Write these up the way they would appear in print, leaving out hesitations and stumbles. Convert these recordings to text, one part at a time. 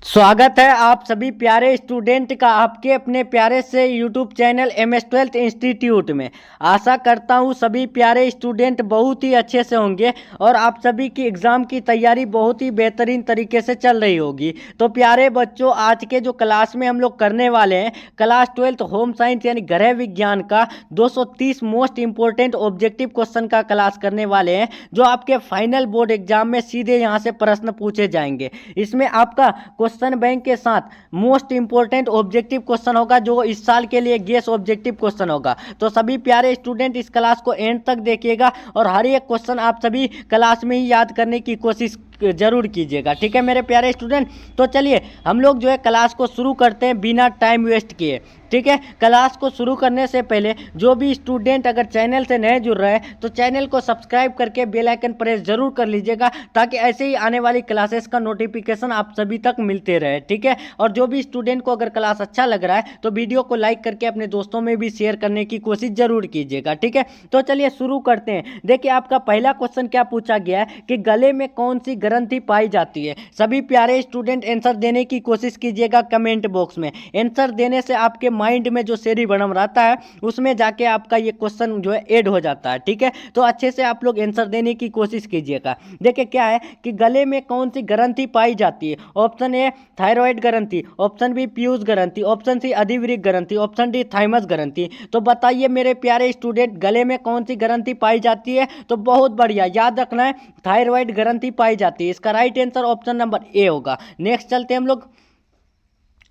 स्वागत है आप सभी प्यारे स्टूडेंट का आपके अपने प्यारे से यूट्यूब चैनल MS12 इंस्टीट्यूट में। आशा करता हूँ सभी प्यारे स्टूडेंट बहुत ही अच्छे से होंगे और आप सभी की एग्ज़ाम की तैयारी बहुत ही बेहतरीन तरीके से चल रही होगी। तो प्यारे बच्चों, आज के जो क्लास में हम लोग करने वाले हैं क्लास 12 होम साइंस यानी गृह विज्ञान का 230 मोस्ट इंपॉर्टेंट ऑब्जेक्टिव क्वेश्चन का क्लास करने वाले हैं, जो आपके फाइनल बोर्ड एग्जाम में सीधे यहाँ से प्रश्न पूछे जाएंगे। इसमें आपका क्वेश्चन बैंक के साथ मोस्ट इंपोर्टेंट ऑब्जेक्टिव क्वेश्चन होगा, जो इस साल के लिए गेस ऑब्जेक्टिव क्वेश्चन होगा। तो सभी प्यारे स्टूडेंट इस क्लास को एंड तक देखिएगा और हर एक क्वेश्चन आप सभी क्लास में ही याद करने की कोशिश जरूर कीजिएगा, ठीक है मेरे प्यारे स्टूडेंट। तो चलिए हम लोग जो है क्लास को शुरू करते हैं बिना टाइम वेस्ट किए, ठीक है। क्लास को शुरू करने से पहले जो भी स्टूडेंट अगर चैनल से नए जुड़ रहे हैं तो चैनल को सब्सक्राइब करके बेल आइकन प्रेस जरूर कर लीजिएगा, ताकि ऐसे ही आने वाली क्लासेस का नोटिफिकेशन आप सभी तक मिलते रहे, ठीक है। और जो भी स्टूडेंट को अगर क्लास अच्छा लग रहा है तो वीडियो को लाइक करके अपने दोस्तों में भी शेयर करने की कोशिश जरूर कीजिएगा, ठीक है। तो चलिए शुरू करते हैं। देखिए आपका पहला क्वेश्चन क्या पूछा गया है कि गले में कौन सी ग्रंथि पाई जाती है। सभी प्यारे स्टूडेंट आंसर देने की कोशिश कीजिएगा कमेंट बॉक्स में। आंसर देने से आपके माइंड में जो सेरी बनम रहता है उसमें जाके आपका ये क्वेश्चन जो है ऐड हो जाता है, ठीक है। तो अच्छे से आप लोग आंसर देने की कोशिश कीजिएगा। देखिए क्या है कि गले में कौन सी ग्रंथि पाई जाती है। ऑप्शन ए थायराइड ग्रंथि, ऑप्शन बी पीयूष ग्रंथि, ऑप्शन सी अधिवृक्क ग्रंथि, ऑप्शन डी थाइमस ग्रंथि। तो बताइए मेरे प्यारे स्टूडेंट, गले में कौन सी ग्रंथि पाई जाती है। तो बहुत बढ़िया, याद रखना है थायराइड ग्रंथि पाई जाती है। इसका right answer option number A होगा। नेक्स्ट चलते हैं हम लोग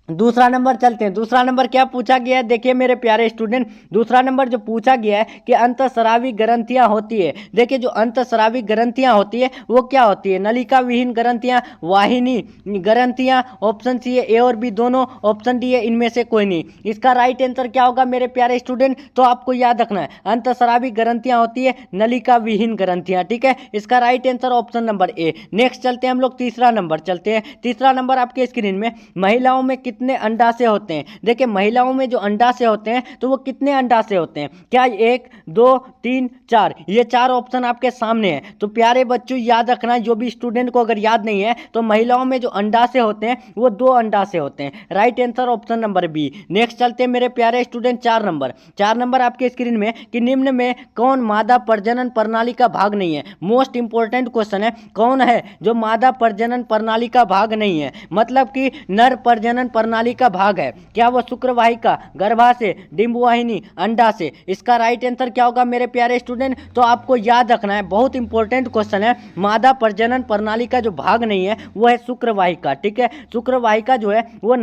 दूसरा नंबर चलते हैं। दूसरा नंबर क्या पूछा गया है, देखिए मेरे प्यारे स्टूडेंट, दूसरा नंबर जो पूछा गया है कि अंतःस्रावी ग्रंथियां होती है। देखिए जो अंतःस्रावी ग्रंथियां होती है वो क्या होती है, नलिका विहीन ग्रंथियां, वाहिनी ग्रंथियां। ऑप्शन सी है ए और बी दोनों, ऑप्शन डी है इनमें से कोई नहीं। इसका राइट आंसर क्या होगा मेरे प्यारे स्टूडेंट, तो आपको याद रखना है अंतःस्रावी ग्रंथियां होती है नलिका विहीन ग्रंथियां, ठीक है। इसका right answer option number A. Next चलते हैं हम लोग तीसरा नंबर चलते हैं। तीसरा नंबर आपके स्क्रीन में, महिलाओं में कितने अंडाशय होते हैं। देखिए महिलाओं में जो अंडाशय होते हैं तो वो कितने अंडाशय होते हैं, क्या 1 2 3 4, ये 4 ऑप्शन आपके सामने हैं। तो प्यारे बच्चों याद रखना, जो भी स्टूडेंट को अगर याद नहीं है तो महिलाओं में जो अंडाशय होते हैं वो 2 अंडाशय होते हैं। Right answer option number B. Next चलते हैं मेरे प्यारे स्टूडेंट चार नंबर आपके स्क्रीन में कि निम्न में कौन मादा प्रजनन प्रणाली का भाग नहीं है। मोस्ट इंपोर्टेंट क्वेश्चन है, कौन है जो मादा प्रजनन प्रणाली का भाग नहीं है, मतलब कि नर प्रजनन प्रणाली का भाग है। क्या वो शुक्रवाहिका, गर्भाशय, डिंबवाहिनी, अंडाशय। इसका राइट आंसर क्या होगा मेरे प्यारे स्टूडेंट, तो आपको याद रखना है, बहुत इंपॉर्टेंट क्वेश्चन है। मादा प्रजनन प्रणाली का जो भाग नहीं है वो है शुक्रवाहिका, ठीक है। शुक्रवाहिका जो है वो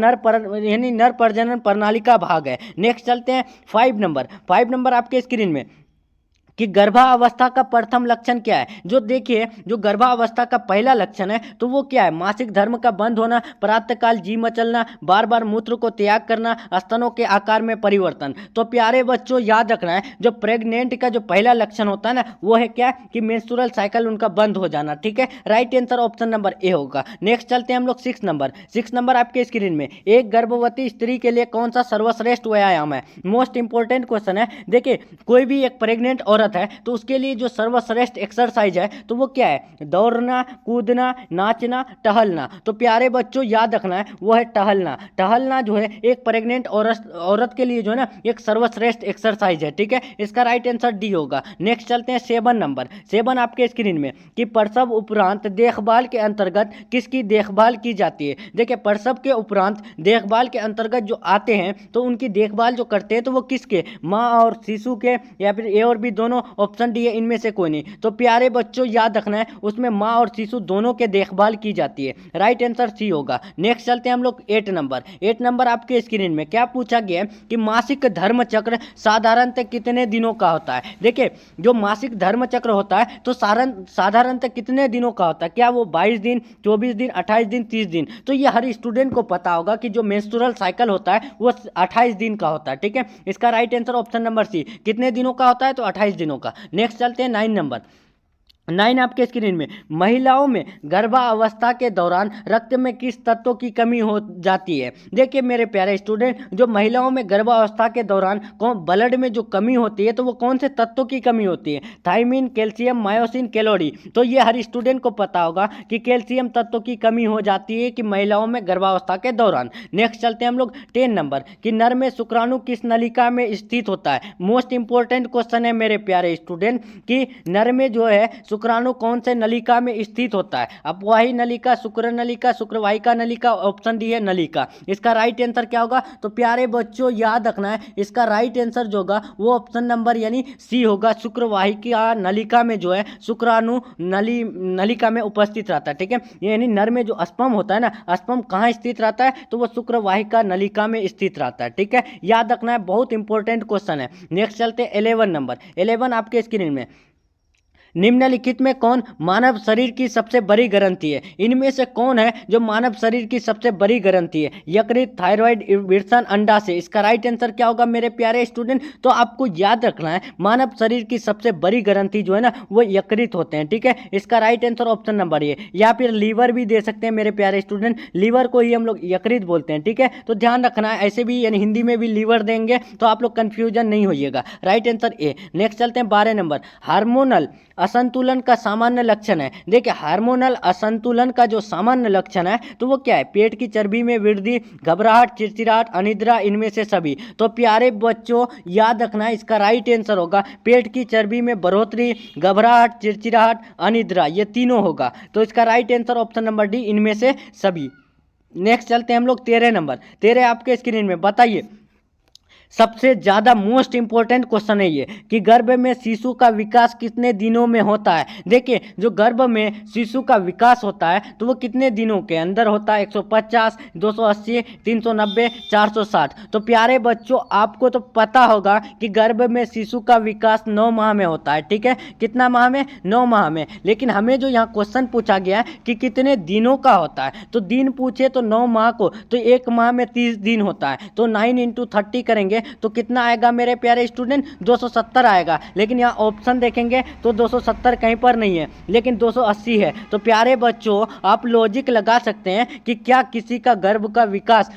यानी नर प्रजनन प्रणाली का भाग है। नेक्स्ट चलते हैं 5 नंबर आपके स्क्रीन में कि गर्भावस्था का प्रथम लक्षण क्या है। जो देखिए जो गर्भावस्था का पहला लक्षण है तो वो क्या है, मासिक धर्म का बंद होना, प्रातःकाल जी मचलना, बार बार मूत्र को त्याग करना, स्तनों के आकार में परिवर्तन। तो प्यारे बच्चों याद रखना है, जो प्रेग्नेंट का जो पहला लक्षण होता है ना वो है क्या कि मेंस्ट्रुअल साइकिल उनका बंद हो जाना, ठीक है। Right answer option number A होगा। नेक्स्ट चलते हैं हम लोग 6 नंबर आपके स्क्रीन में, एक गर्भवती स्त्री के लिए कौन सा सर्वश्रेष्ठ व्यायाम है। मोस्ट इंपोर्टेंट क्वेश्चन है। देखिए कोई भी एक प्रेग्नेंट औरत है तो उसके लिए जो सर्वश्रेष्ठ एक्सरसाइज है तो वो क्या है, दौड़ना, कूदना, नाचना, टहलना। तो प्यारे बच्चों याद रखना है वो है टहलना। टहलना जो है एक प्रेग्नेंट औरत के लिए जो है ना एक सर्वश्रेष्ठ एक्सरसाइज है, ठीक है। इसका राइट आंसर डी होगा। नेक्स्ट चलते हैं 7 आपके स्क्रीन में कि प्रसव उपरांत देखभाल के अंतर्गत किसकी देखभाल की जाती है। देखिए प्रसव के उपरांत देखभाल के अंतर्गत जो आते हैं तो उनकी देखभाल जो करते हैं तो वो किसके, माँ और शिशु के, या फिर ए और बी दोनों, ऑप्शन डी है इनमें से कोई नहीं। तो प्यारे बच्चों याद रखना है उसमें माँ और शिशु दोनों के देखभाल की जाती है। राइट आंसर सी होगा। नेक्स्ट चलते हैं हम लोग 8 नंबर आपके स्क्रीन में क्या पूछा गया है कि मासिक धर्म चक्र साधारणतः कितने दिनों का होता है। देखिए जो मासिक धर्म चक्र होता है तो साधारणतः कितने दिनों का होता है, क्या वो 22 दिन, 24 दिन, 28 दिन, 30 दिन। तो ये हर स्टूडेंट को पता होगा कि जो मेंस्ट्रुअल साइकिल होता है वो 28 दिन का होता है, ठीक है। इसका right answer option number C, कितने दिनों का होता है तो 28 दिनों का। नेक्स्ट चलते हैं 9 नंबर 9 आपके स्क्रीन में, महिलाओं में गर्भावस्था के दौरान रक्त में किस तत्व की कमी हो जाती है। देखिए मेरे प्यारे स्टूडेंट, जो महिलाओं में गर्भावस्था के दौरान कौन ब्लड में जो कमी होती है तो वो कौन से तत्वों की कमी होती है, थायमिन, कैल्शियम, मायोसिन, कैलोरी। तो ये हर स्टूडेंट को पता होगा कि कैल्शियम तत्व की कमी हो जाती है कि महिलाओं में गर्भावस्था के दौरान। नेक्स्ट चलते हैं हम लोग 10 नंबर कि नर में शुक्राणु किस नलिका में स्थित होता है। मोस्ट इंपॉर्टेंट क्वेश्चन है मेरे प्यारे स्टूडेंट कि नर में जो है शुक्राणु कौन से नलिका में स्थित होता है, अपवाही नलिका, शुक्र नलिका, शुक्रवाहिका नलिका, ऑप्शन डी है नलिका। इसका राइट आंसर क्या होगा, तो प्यारे बच्चों याद रखना है, इसका राइट आंसर जो होगा वो ऑप्शन नंबर यानी सी होगा। शुक्रवाहिका नलिका में जो है शुक्राणु नलिका में उपस्थित रहता है, ठीक है। यानी नर में जो स्पर्म होता है ना, स्पर्म कहाँ स्थित रहता है, तो वो शुक्रवाहिका नलिका में स्थित रहता है, ठीक है। याद रखना है, बहुत इंपॉर्टेंट क्वेश्चन है। नेक्स्ट चलते हैं 11 नंबर। 11 आपके स्क्रीन में, निम्नलिखित में कौन मानव शरीर की सबसे बड़ी ग्रंथि है। इनमें से कौन है जो मानव शरीर की सबसे बड़ी ग्रंथि है, यकृत, थायराइड, वृषण, अंडाशय। इसका राइट आंसर क्या होगा मेरे प्यारे स्टूडेंट, तो आपको याद रखना है मानव शरीर की सबसे बड़ी ग्रंथि जो है ना वो यकृत होते हैं, ठीक है। इसका right answer option number A, या फिर लीवर भी दे सकते हैं मेरे प्यारे स्टूडेंट, लीवर को ही हम लोग यकृत बोलते हैं, ठीक है। तो ध्यान रखना है, ऐसे भी यानी हिंदी में भी लीवर देंगे तो आप लोग कंफ्यूजन नहीं होइएगा। Right answer A. नेक्स्ट चलते हैं 12 नंबर, हार्मोनल असंतुलन का सामान्य लक्षण है। देखिए हार्मोनल असंतुलन का जो सामान्य लक्षण है तो वो क्या है, पेट की चर्बी में वृद्धि, घबराहट, चिड़चिड़ाहट, अनिद्रा, इनमें से सभी। तो प्यारे बच्चों याद रखना है, इसका राइट आंसर होगा पेट की चर्बी में बढ़ोतरी, घबराहट, चिड़चिड़ाहट, अनिद्रा, ये तीनों होगा। तो इसका right answer option number D, इनमें से सभी। नेक्स्ट चलते हैं हम लोग 13 नंबर। 13 आपके स्क्रीन में, बताइए सबसे ज़्यादा मोस्ट इंपॉर्टेंट क्वेश्चन है ये कि गर्भ में शिशु का विकास कितने दिनों में होता है। देखिए जो गर्भ में शिशु का विकास होता है तो वो कितने दिनों के अंदर होता है, 150, 280, 390, 460। तो प्यारे बच्चों आपको तो पता होगा कि गर्भ में शिशु का विकास 9 माह में होता है, ठीक है। कितना माह में, 9 माह में। लेकिन हमें जो यहाँ क्वेश्चन पूछा गया है कि कितने दिनों का होता है, तो दिन पूछे तो 9 माह को, तो एक माह में 30 दिन होता है, तो 9 × 30 करेंगे तो कितना आएगा मेरे प्यारे स्टूडेंट, 270 आएगा। लेकिन यहाँ ऑप्शन देखेंगे तो 270 कहीं पर नहीं है, लेकिन 280 है। तो प्यारे बच्चों आप लॉजिक लगा सकते हैं कि क्या किसी का गर्भ का विकास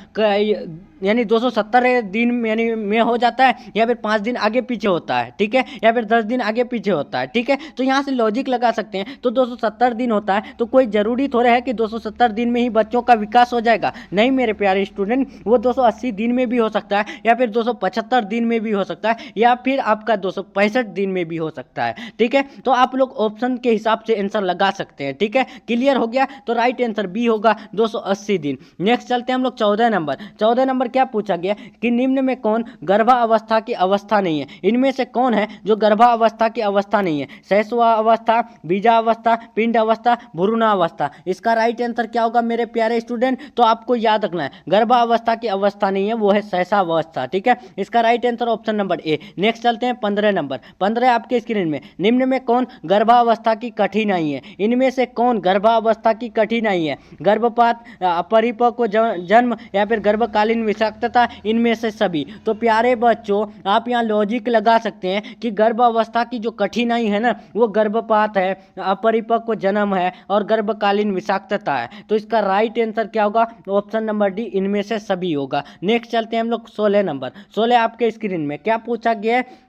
यानी 270 दिन यानी में हो जाता है, या फिर 5 दिन आगे पीछे होता है, ठीक है, या फिर 10 दिन आगे पीछे होता है, ठीक है। तो यहाँ से लॉजिक लगा सकते हैं। तो 270 दिन होता है तो कोई ज़रूरी थोड़ा है कि 270 दिन में ही बच्चों का विकास हो जाएगा, नहीं मेरे प्यारे स्टूडेंट, वो 280 दिन में भी हो सकता है, या फिर 275 दिन में भी हो सकता है, या फिर आपका 265 दिन में भी हो सकता है, ठीक है। तो आप लोग ऑप्शन के हिसाब से आंसर लगा सकते हैं, ठीक है। क्लियर हो गया, तो राइट आंसर बी होगा 280 दिन। नेक्स्ट चलते हैं हम लोग 14 नंबर। 14 नंबर क्या पूछा गया कि निम्न में कौन गर्भावस्था की अवस्था नहीं है। इनमें से कौन है जो गर्भावस्था की अवस्था नहीं है, शैशवावस्था, बीजावस्था, पिंड अवस्था, भ्रूणावस्था। इसका राइट आंसर क्या होगा मेरे प्यारे स्टूडेंट, तो आपको याद रखना है गर्भावस्था की अवस्था नहीं है, वो है शैशवावस्था, ठीक है। इसका right answer option number A. Next चलते हैं 15 नंबर। 15 आपके स्क्रीन में, निम्न में कौन गर्भावस्था की कठिनाई है। इनमें से कौन गर्भावस्था की कठिनाई है, गर्भपात, अपरिपक्व जन्म, या फिर गर्भकालीन विषाक्तता, इनमें से सभी। तो प्यारे बच्चों आप यहाँ लॉजिक लगा सकते हैं कि गर्भावस्था की जो कठिनाई है ना वो गर्भपात है, अपरिपक्व जन्म है और गर्भकालीन विषाक्तता है। तो इसका राइट आंसर क्या होगा, ऑप्शन नंबर डी, इनमें से सभी होगा। नेक्स्ट चलते हैं हम लोग 16 नंबर। 16 आपके स्क्रीन में क्या पूछा गया है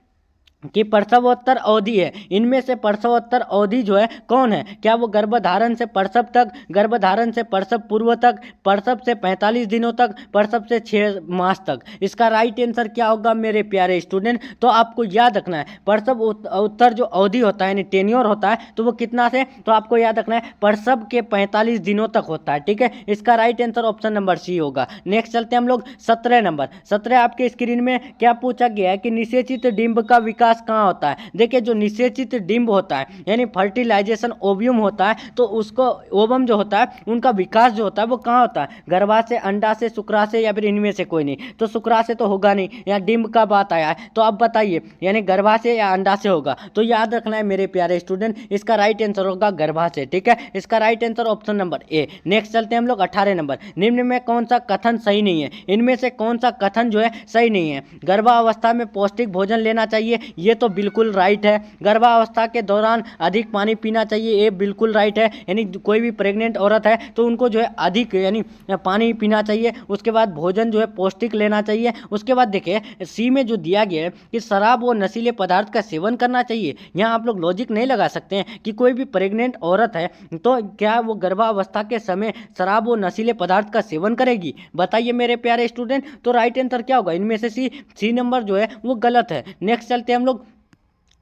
कि प्रसवोत्तर अवधि है। इनमें से प्रसवोत्तर अवधि जो है कौन है, क्या वो गर्भधारण से प्रसव तक, गर्भधारण से प्रसव पूर्व तक, प्रसव से 45 दिनों तक, प्रसव से 6 मास तक। इसका राइट आंसर क्या होगा मेरे प्यारे स्टूडेंट, तो आपको याद रखना है प्रसव उत्तर जो अवधि होता है यानी टेन्योर होता है तो वो कितना से, तो आपको याद रखना है प्रसव के 45 दिनों तक होता है, ठीक है। इसका right answer option number C होगा। नेक्स्ट चलते हैं हम लोग 17 नंबर। 17 आपके स्क्रीन में क्या पूछा गया है कि निषेचित डिंब का विकास कहाँ होता है। देखिए जो निषेचित डिंब होता है यानी फर्टिलाइजेशन ओव्यूम होता है, तो उसको ओवम जो होता है उनका विकास जो होता है वो कहाँ होता है, गर्भाशय, अंडाशय, शुक्राशय, या फिर इनमें से कोई नहीं। तो शुक्राशय तो होगा नहीं, यहाँ डिंब का बात आया है, तो अब बताइए यानी गर्भाशय या अंडाशय होगा। तो याद रखना है मेरे प्यारे स्टूडेंट, इसका राइट आंसर होगा गर्भाशय, ठीक है। इसका right answer option number A. Next चलते हैं हम लोग 18 नंबर। निम्न में कौन सा कथन सही नहीं है। इनमें से कौन सा कथन जो है सही नहीं है, गर्भावस्था में पौष्टिक भोजन लेना चाहिए, ये तो बिल्कुल राइट है। गर्भावस्था के दौरान अधिक पानी पीना चाहिए, ये बिल्कुल राइट है। यानी कोई भी प्रेग्नेंट औरत है तो उनको जो है अधिक यानी पानी पीना चाहिए। उसके बाद भोजन जो है पौष्टिक लेना चाहिए। उसके बाद देखिए सी में जो दिया गया है कि शराब और नशीले पदार्थ का सेवन करना चाहिए। यहाँ आप लोग लॉजिक नहीं लगा सकते हैं कि कोई भी प्रेग्नेंट औरत है तो क्या वो गर्भावस्था के समय शराब और नशीले पदार्थ का सेवन करेगी? बताइए मेरे प्यारे स्टूडेंट। तो राइट आंसर क्या होगा इनमें से? सी नंबर जो है वो गलत है। नेक्स्ट चलते हैं हम लोग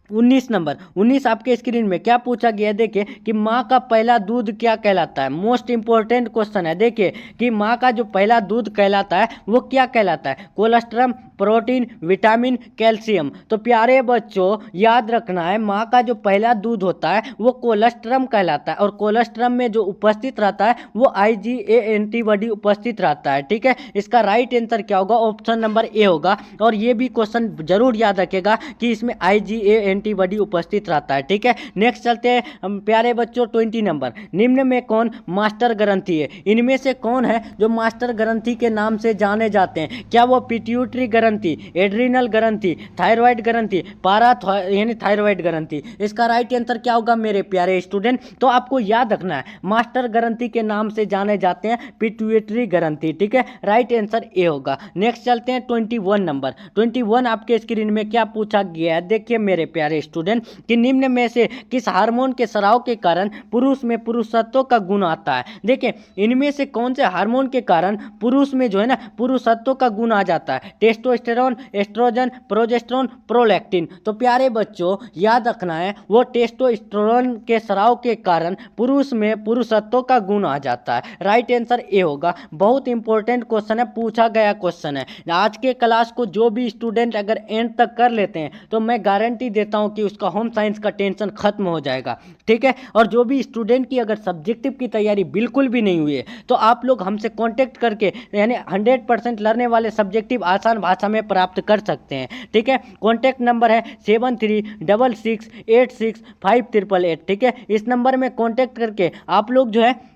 19 नंबर। 19 आपके स्क्रीन में क्या पूछा गया है देखिए कि माँ का पहला दूध क्या कहलाता है। मोस्ट इंपॉर्टेंट क्वेश्चन है। देखिए कि माँ का जो पहला दूध कहलाता है वो क्या कहलाता है? Colostrum, protein, vitamin, calcium. तो प्यारे बच्चों याद रखना है, माँ का जो पहला दूध होता है वो कोलेस्ट्रम कहलाता है और कोलेस्ट्रम में जो उपस्थित रहता है वो IgA एंटीबॉडी उपस्थित रहता है। ठीक है, इसका राइट आंसर क्या होगा? ऑप्शन नंबर ए होगा। और ये भी क्वेश्चन जरूर याद रखेगा कि इसमें IgA एंटीबॉडी उपस्थित रहता है। ठीक है, नेक्स्ट चलते हैं हम प्यारे बच्चों 20 नंबर। निम्न में कौन मास्टर ग्रंथि है? इनमें से कौन है जो मास्टर ग्रंथि के नाम से जाने जाते हैं? क्या वो पिट्यूटरी ग्रंथि, एड्रिनल ग्रंथि, थायराइड ग्रंथि, यानी थायराइड ग्रंथि? इसका राइट आंसर क्या होगा मेरे प्यारे स्टूडेंट? तो आपको याद रखना है मास्टर ग्रंथि के नाम से जाने जाते हैं पिट्यूटरी ग्रंथि। ठीक है, राइट आंसर ए होगा। नेक्स्ट चलते हैं 21 नंबर। 21 आपके स्क्रीन में क्या पूछा गया है देखिए मेरे प्यारे स्टूडेंट कि निम्न में से किस हार्मोन के स्राव के कारण पुरुष में पुरुषत्व का गुण आता है? देखिए इनमें से कौन से हार्मोन के कारण पुरुष में जो है ना पुरुषत्व का गुण आ जाता है? Testosterone, oestrogen, progesterone, prolactin. तो प्यारे बच्चों याद रखना है वो टेस्टोस्टेरोन के स्राव के कारण पुरुष में पुरुषत्व का गुण आ जाता है। राइट आंसर ए होगा। बहुत इंपॉर्टेंट क्वेश्चन है, पूछा गया क्वेश्चन है। आज के क्लास को जो भी स्टूडेंट अगर एंड तक कर लेते हैं तो मैं गारंटी देता हूं कि उसका होम साइंस का टेंशन खत्म हो जाएगा। ठीक है, और जो भी स्टूडेंट की अगर सब्जेक्टिव की तैयारी बिल्कुल भी नहीं हुई है तो आप लोग हमसे कांटेक्ट करके यानी 100% लर्ने वाले सब्जेक्टिव आसान भाषा में प्राप्त कर सकते हैं। ठीक है, कॉन्टैक्ट नंबर है 7366865888। ठीक है, इस नंबर में कॉन्टैक्ट करके आप लोग जो है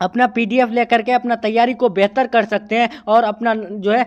अपना PDF लेकर के अपना तैयारी को बेहतर कर सकते हैं और अपना जो है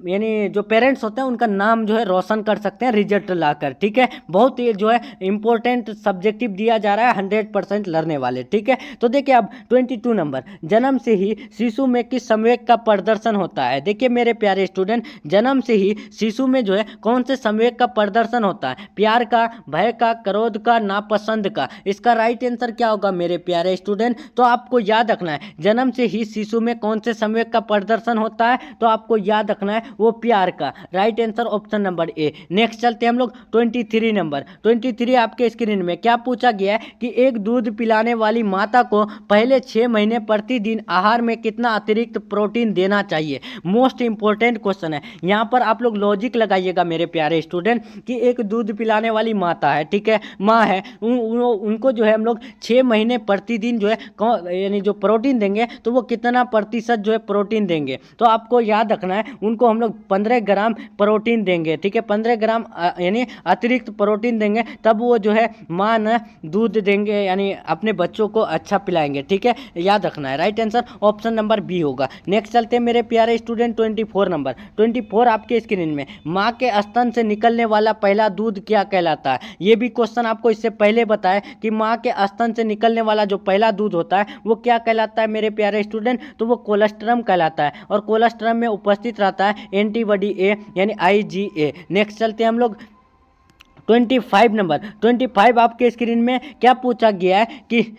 यानी जो पेरेंट्स होते हैं उनका नाम जो है रोशन कर सकते हैं रिजल्ट लाकर। ठीक है, बहुत ही जो है इंपॉर्टेंट सब्जेक्टिव दिया जा रहा है 100% लर्ने वाले। ठीक है, तो देखिए अब 22 नंबर। जन्म से ही शिशु में किस संवेग का प्रदर्शन होता है? देखिए मेरे प्यारे स्टूडेंट, जन्म से ही शिशु में जो है कौन से संवेग का प्रदर्शन होता है? प्यार का, भय का, क्रोध का, नापसंद का? इसका राइट आंसर क्या होगा मेरे प्यारे स्टूडेंट? तो आपको याद रखना है जन्म से ही शिशु में कौन से संवेग का प्रदर्शन होता है? तो आपको याद रखना है वो प्यार का। Right answer option number A. Next चलते हैं हम लोग 23 नंबर। 23 आपके स्क्रीन में क्या पूछा गया है कि एक दूध पिलाने वाली माता को पहले 6 महीने प्रतिदिन आहार में कितना अतिरिक्त प्रोटीन देना चाहिए? मोस्ट इंपॉर्टेंट क्वेश्चन है। यहाँ पर आप लोग लॉजिक लगाइएगा मेरे प्यारे स्टूडेंट कि एक दूध पिलाने वाली माता है, ठीक है, माँ है, उनको जो है हम लोग 6 महीने प्रतिदिन जो है यानी जो प्रोटीन देंगे तो वो कितना प्रतिशत जो है प्रोटीन देंगे? तो आपको याद रखना है उनको हम लोग 15 ग्राम प्रोटीन देंगे। ठीक है, 15 ग्राम यानी अतिरिक्त प्रोटीन देंगे, तब वो जो है माँ न दूध देंगे यानी अपने बच्चों को अच्छा पिलाएंगे। ठीक है, याद रखना है। Right answer option number B होगा। नेक्स्ट चलते हैं मेरे प्यारे स्टूडेंट 24 नंबर। 24 आपके स्क्रीन में माँ के स्तन से निकलने वाला पहला दूध क्या कहलाता है? ये भी क्वेश्चन आपको इससे पहले बताया कि माँ के स्तन से निकलने वाला जो पहला दूध होता है वो क्या कहलाता है मेरे प्यारे स्टूडेंट? तो वो कोलेस्ट्रम कहलाता है और कोलेस्ट्रम में उपस्थित रहता है एंटीबॉडी ए यानी IgA। नेक्स्ट चलते हैं हम लोग 25 नंबर। 25 आपके स्क्रीन में क्या पूछा गया है कि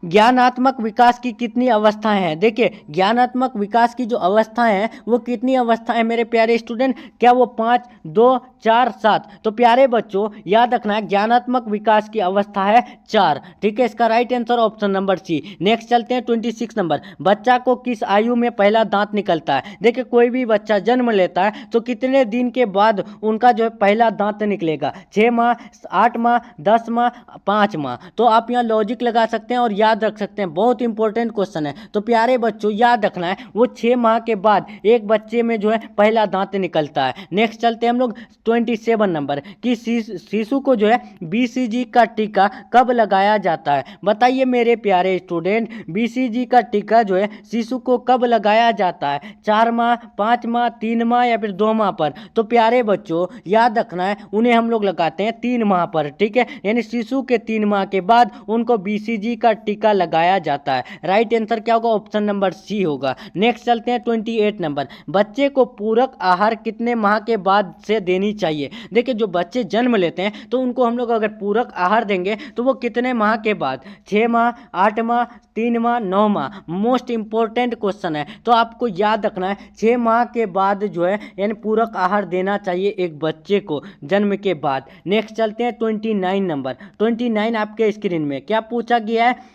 ज्ञानात्मक विकास की कितनी अवस्थाएं हैं? देखिए ज्ञानात्मक विकास की जो अवस्थाएं हैं वो कितनी अवस्थाएं मेरे प्यारे स्टूडेंट? क्या वो 5, 2, 4, 7? तो प्यारे बच्चों याद रखना है ज्ञानात्मक विकास की अवस्था है 4। ठीक है, इसका right answer option number C. Next चलते हैं 26 नंबर। बच्चा को किस आयु में पहला दांत निकलता है? देखिए कोई भी बच्चा जन्म लेता है तो कितने दिन के बाद उनका जो है पहला दांत निकलेगा? 6 माह, 8 माह, 10 माह, 5 माह? तो आप यहाँ लॉजिक लगा सकते हैं और याद याद रख सकते हैं, बहुत इंपॉर्टेंट क्वेश्चन है। तो प्यारे बच्चों याद रखना है, वो 6 माह के बाद एक बच्चे में जो है पहला दांत निकलता है। नेक्स्ट चलते हैं हम लोग 27 नंबर कि शिशु को जो है BCG का टीका कब लगाया जाता है। बताइए मेरे प्यारे स्टूडेंट, BCG का टीका जो है शिशु को कब लगाया जाता है, 4 माह, 5 माह, 3 माह या फिर 2 माह पर। तो प्यारे बच्चों याद रखना है, उन्हें हम लोग लगाते हैं 3 माह पर, ठीक है। यानी शिशु के 3 माह के बाद उनको BCG का टीका लगाया जाता है। राइट आंसर क्या होगा, ऑप्शन नंबर सी होगा। नेक्स्ट चलते हैं 28 नंबर, बच्चे को पूरक आहार कितने माह के बाद से देनी चाहिए। देखिए जो बच्चे जन्म लेते हैं तो उनको हम लोग अगर पूरक आहार देंगे तो वो कितने माह के बाद, 6 माह, 8 माह, 3 माह, 9 माह। मोस्ट इंपॉर्टेंट क्वेश्चन है, तो आपको याद रखना है 6 माह के बाद जो है यानी पूरक आहार देना चाहिए एक बच्चे को जन्म के बाद। नेक्स्ट चलते हैं 29 नंबर, 29 आपके स्क्रीन में क्या पूछा गया है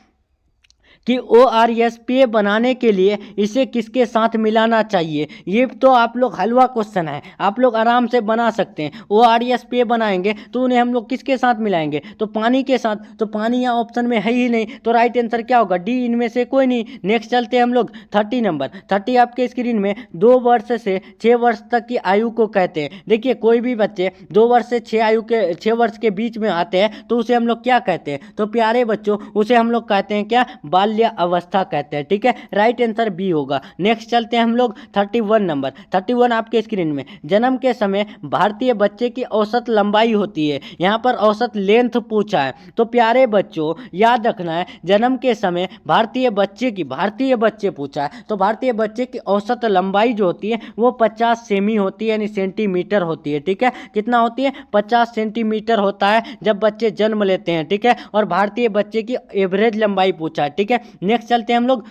कि ORSPA बनाने के लिए इसे किसके साथ मिलाना चाहिए। ये तो आप लोग हलवा क्वेश्चन है, आप लोग आराम से बना सकते हैं। ORSPA बनाएंगे तो उन्हें हम लोग किसके साथ मिलाएंगे, तो पानी के साथ। तो पानी यहाँ ऑप्शन में है ही नहीं, तो राइट आंसर क्या होगा, डी, इनमें से कोई नहीं। नेक्स्ट चलते हैं हम लोग 30 नंबर, 30 आपके स्क्रीन में 2 वर्ष से 6 वर्ष तक की आयु को कहते हैं। देखिए कोई भी बच्चे 2 वर्ष से 6 वर्ष के बीच में आते हैं तो उसे हम लोग क्या कहते हैं, तो प्यारे बच्चों उसे हम लोग कहते हैं क्या, बाल्य अवस्था कहते हैं, ठीक है। राइट आंसर बी होगा। नेक्स्ट चलते हैं हम लोग 31 नंबर, 31 आपके स्क्रीन में, जन्म के समय भारतीय बच्चे की औसत लंबाई होती है। यहाँ पर औसत लेंथ पूछा है, तो प्यारे बच्चों याद रखना है जन्म के समय भारतीय बच्चे पूछा है, तो भारतीय बच्चे की औसत लंबाई जो होती है वो 50 सेमी होती है, यानी सेंटीमीटर होती है, ठीक है। कितना होती है, 50 सेंटीमीटर होता है जब बच्चे जन्म लेते हैं, ठीक है। और भारतीय बच्चे की एवरेज लंबाई पूछा है, ठीक है। नेक्स्ट चलते हैं हम लोग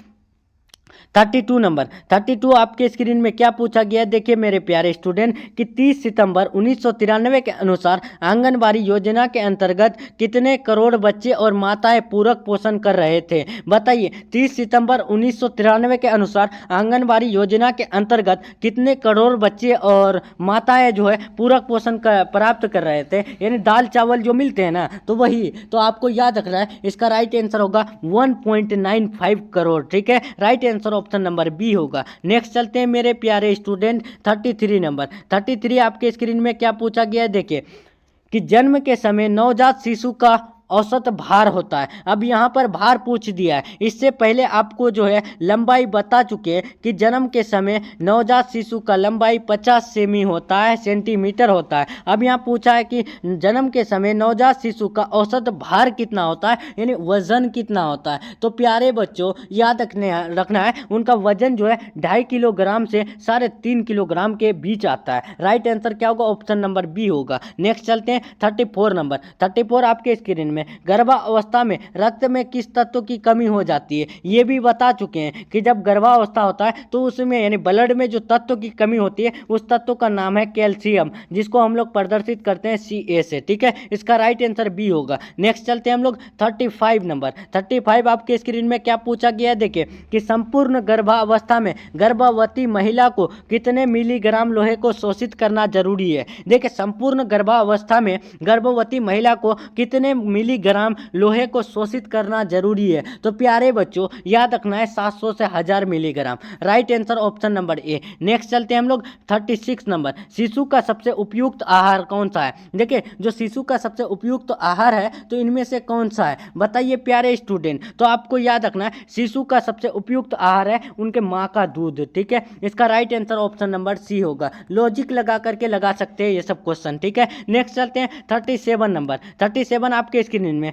32 नंबर, 32 आपके स्क्रीन में क्या पूछा गया है। देखिए मेरे प्यारे स्टूडेंट कि 30 सितंबर 1993 के अनुसार आंगनबाड़ी योजना के अंतर्गत कितने करोड़ बच्चे और माताएं पूरक पोषण कर रहे थे। बताइए 30 सितंबर 1993 के अनुसार आंगनबाड़ी योजना के अंतर्गत कितने करोड़ बच्चे और माताएं जो है पूरक पोषण प्राप्त कर रहे थे, यानी दाल चावल जो मिलते हैं ना, तो वही। तो आपको याद रखना है इसका राइट आंसर होगा 1.95 करोड़, ठीक है। Right answer option number B होगा। नेक्स्ट चलते हैं मेरे प्यारे स्टूडेंट 33 नंबर, 33 आपके स्क्रीन में क्या पूछा गया है। देखिए कि जन्म के समय नवजात शिशु का औसत भार होता है। अब यहाँ पर भार पूछ दिया है, इससे पहले आपको जो है लंबाई बता चुके हैं कि जन्म के समय नवजात शिशु का लंबाई 50 सेमी होता है, सेंटीमीटर होता है। अब यहाँ पूछा है कि जन्म के समय नवजात शिशु का औसत भार कितना होता है, यानी वजन कितना होता है। तो प्यारे बच्चों याद रखना है उनका वजन जो है 2.5 किलोग्राम से 3.5 किलोग्राम के बीच आता है। राइट आंसर क्या होगा, ऑप्शन नंबर बी होगा। नेक्स्ट चलते हैं 34 नंबर, 34 आपके स्क्रीन में गर्भावस्था में रक्त में किस तत्व की कमी हो जाती है। ये भी बता चुके हैं कि जब गर्भावस्था होता है तो उसमें यानी ब्लड में जो तत्व की कमी होती है उस तत्व का नाम है कैल्शियम, जिसको हम लोग प्रदर्शित करते हैं Ca से, ठीक है। इसका राइट आंसर बी होगा। नेक्स्ट चलते हैं हम लोग 35 नंबर, 35 आपके स्क्रीन में क्या पूछा गया है। देखिए कि संपूर्ण गर्भावस्था में गर्भवती महिला को कितने मिलीग्राम लोहे को शोषित करना जरूरी है। देखिए संपूर्ण गर्भावस्था में गर्भवती महिला को कितने मिलीग्राम लोहे को शोषित करना जरूरी है। तो प्यारे बच्चों याद रखना है 700 से 1000 milligram. Right answer option number A. Next चलते हैं हम लोग 36 नंबर, शिशु का सबसे उपयुक्त आहार कौन सा है। देखिए जो शिशु का सबसे उपयुक्त आहार है तो इनमें से कौन सा है, बताइए प्यारे स्टूडेंट। तो आपको याद रखना है शिशु का सबसे उपयुक्त आहार है उनके माँ का दूध, ठीक है। इसका right answer option number C होगा। लॉजिक लगा करके लगा सकते हैं ये सब क्वेश्चन, ठीक है। नेक्स्ट चलते हैं 37 नंबर, 37 आपके स्क्रीन में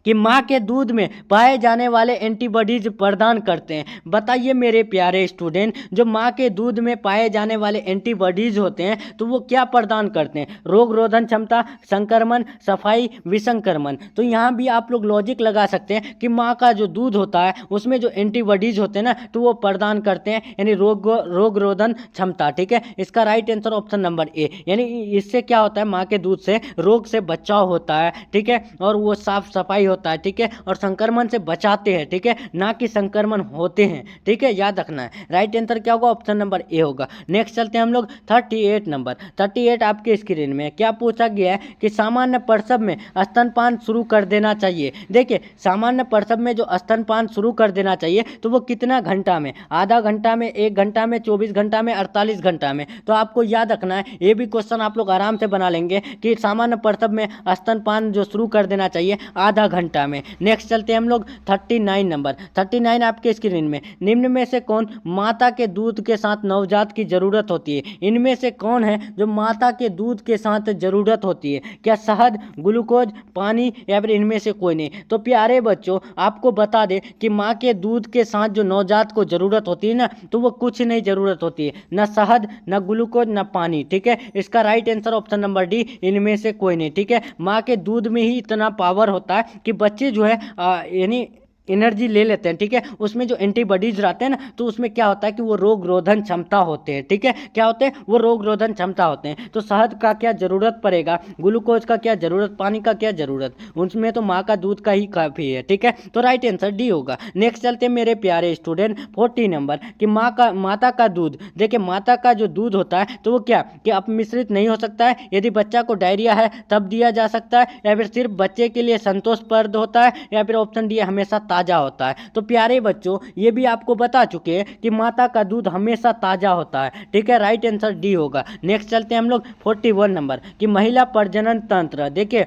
कि माँ के दूध में पाए जाने वाले एंटीबॉडीज प्रदान करते हैं। बताइए मेरे प्यारे स्टूडेंट, जो माँ के दूध में पाए जाने वाले एंटीबॉडीज होते हैं तो वो क्या प्रदान करते हैं, रोग रोधन क्षमता, संक्रमण, सफाई, विसंक्रमण। तो यहाँ भी आप लोग लॉजिक लगा सकते हैं कि माँ का जो दूध होता है उसमें जो एंटीबॉडीज होते हैं ना तो वो प्रदान करते हैं, यानी रोग रोधन क्षमता, ठीक है। इसका right answer option number A, यानी इससे क्या होता है माँ के दूध से रोग से बचाव होता है, ठीक है। और वो साफ सफाई होता है, ठीक है, और संक्रमण से बचाते हैं, ठीक है, ना कि संक्रमण होते हैं, ठीक है, याद रखना है। राइट आंसर क्या होगा? ऑप्शन नंबर ए होगा। नेक्स्ट चलते हैं हम लोग 38 नंबर। 38 आपके स्क्रीन में क्या पूछा गया है कि सामान्य प्रसव में स्तनपान शुरू कर देना चाहिए। देखिए, सामान्य प्रसव में जो स्तनपान शुरू कर देना चाहिए तो वो कितना घंटा में? आधा घंटा में, 1 घंटा में, 24 घंटा में, 48 घंटा में? तो आपको याद रखना है, ये भी क्वेश्चन आप लोग आराम से बना लेंगे कि सामान्य प्रसव में स्तनपान जो शुरू कर देना चाहिए आधा घंटा में। नेक्स्ट चलते हैं हम लोग 39 नंबर। 39 आपके स्क्रीन में, निम्न में से कौन माता के दूध के साथ नवजात की जरूरत होती है? इनमें से कौन है जो माता के दूध के साथ जरूरत होती है? क्या शहद, ग्लूकोज, पानी, या फिर इनमें से कोई नहीं? तो प्यारे बच्चों, आपको बता दें कि माँ के दूध के साथ जो नवजात को जरूरत होती है ना, तो वो कुछ नहीं जरूरत होती है, न शहद, न ग्लूकोज, न पानी, ठीक है। इसका right answer option number D, इनमें से कोई नहीं, ठीक है। माँ के दूध में ही इतना पावर होता है कि बच्चे जो है यानी एनर्जी ले लेते हैं, ठीक है। उसमें जो एंटीबॉडीज रहते हैं ना, तो उसमें क्या होता है कि वो रोग रोधन क्षमता होते हैं, ठीक है। क्या होते हैं? वो रोग रोधन क्षमता होते हैं। तो शहद का क्या जरूरत पड़ेगा, ग्लूकोज का क्या जरूरत, पानी का क्या जरूरत, उसमें तो माँ का दूध का ही काफी है, ठीक है। तो राइट आंसर डी होगा। नेक्स्ट चलते हैं मेरे प्यारे स्टूडेंट 40 नंबर कि माता का दूध। देखिए, माता का जो दूध होता है तो वो क्या कि अपमिश्रित नहीं हो सकता है। यदि बच्चा को डायरिया है तब दिया जा सकता है, या फिर सिर्फ बच्चे के लिए संतोषप्रद होता है, या फिर ऑप्शन डी हमेशा ताजा होता है। तो प्यारे बच्चों, ये भी आपको बता चुके हैं कि माता का दूध हमेशा ताजा होता है, ठीक है। राइट आंसर डी होगा। नेक्स्ट चलते हैं हम लोग 41 नंबर कि महिला प्रजनन तंत्र। देखिए,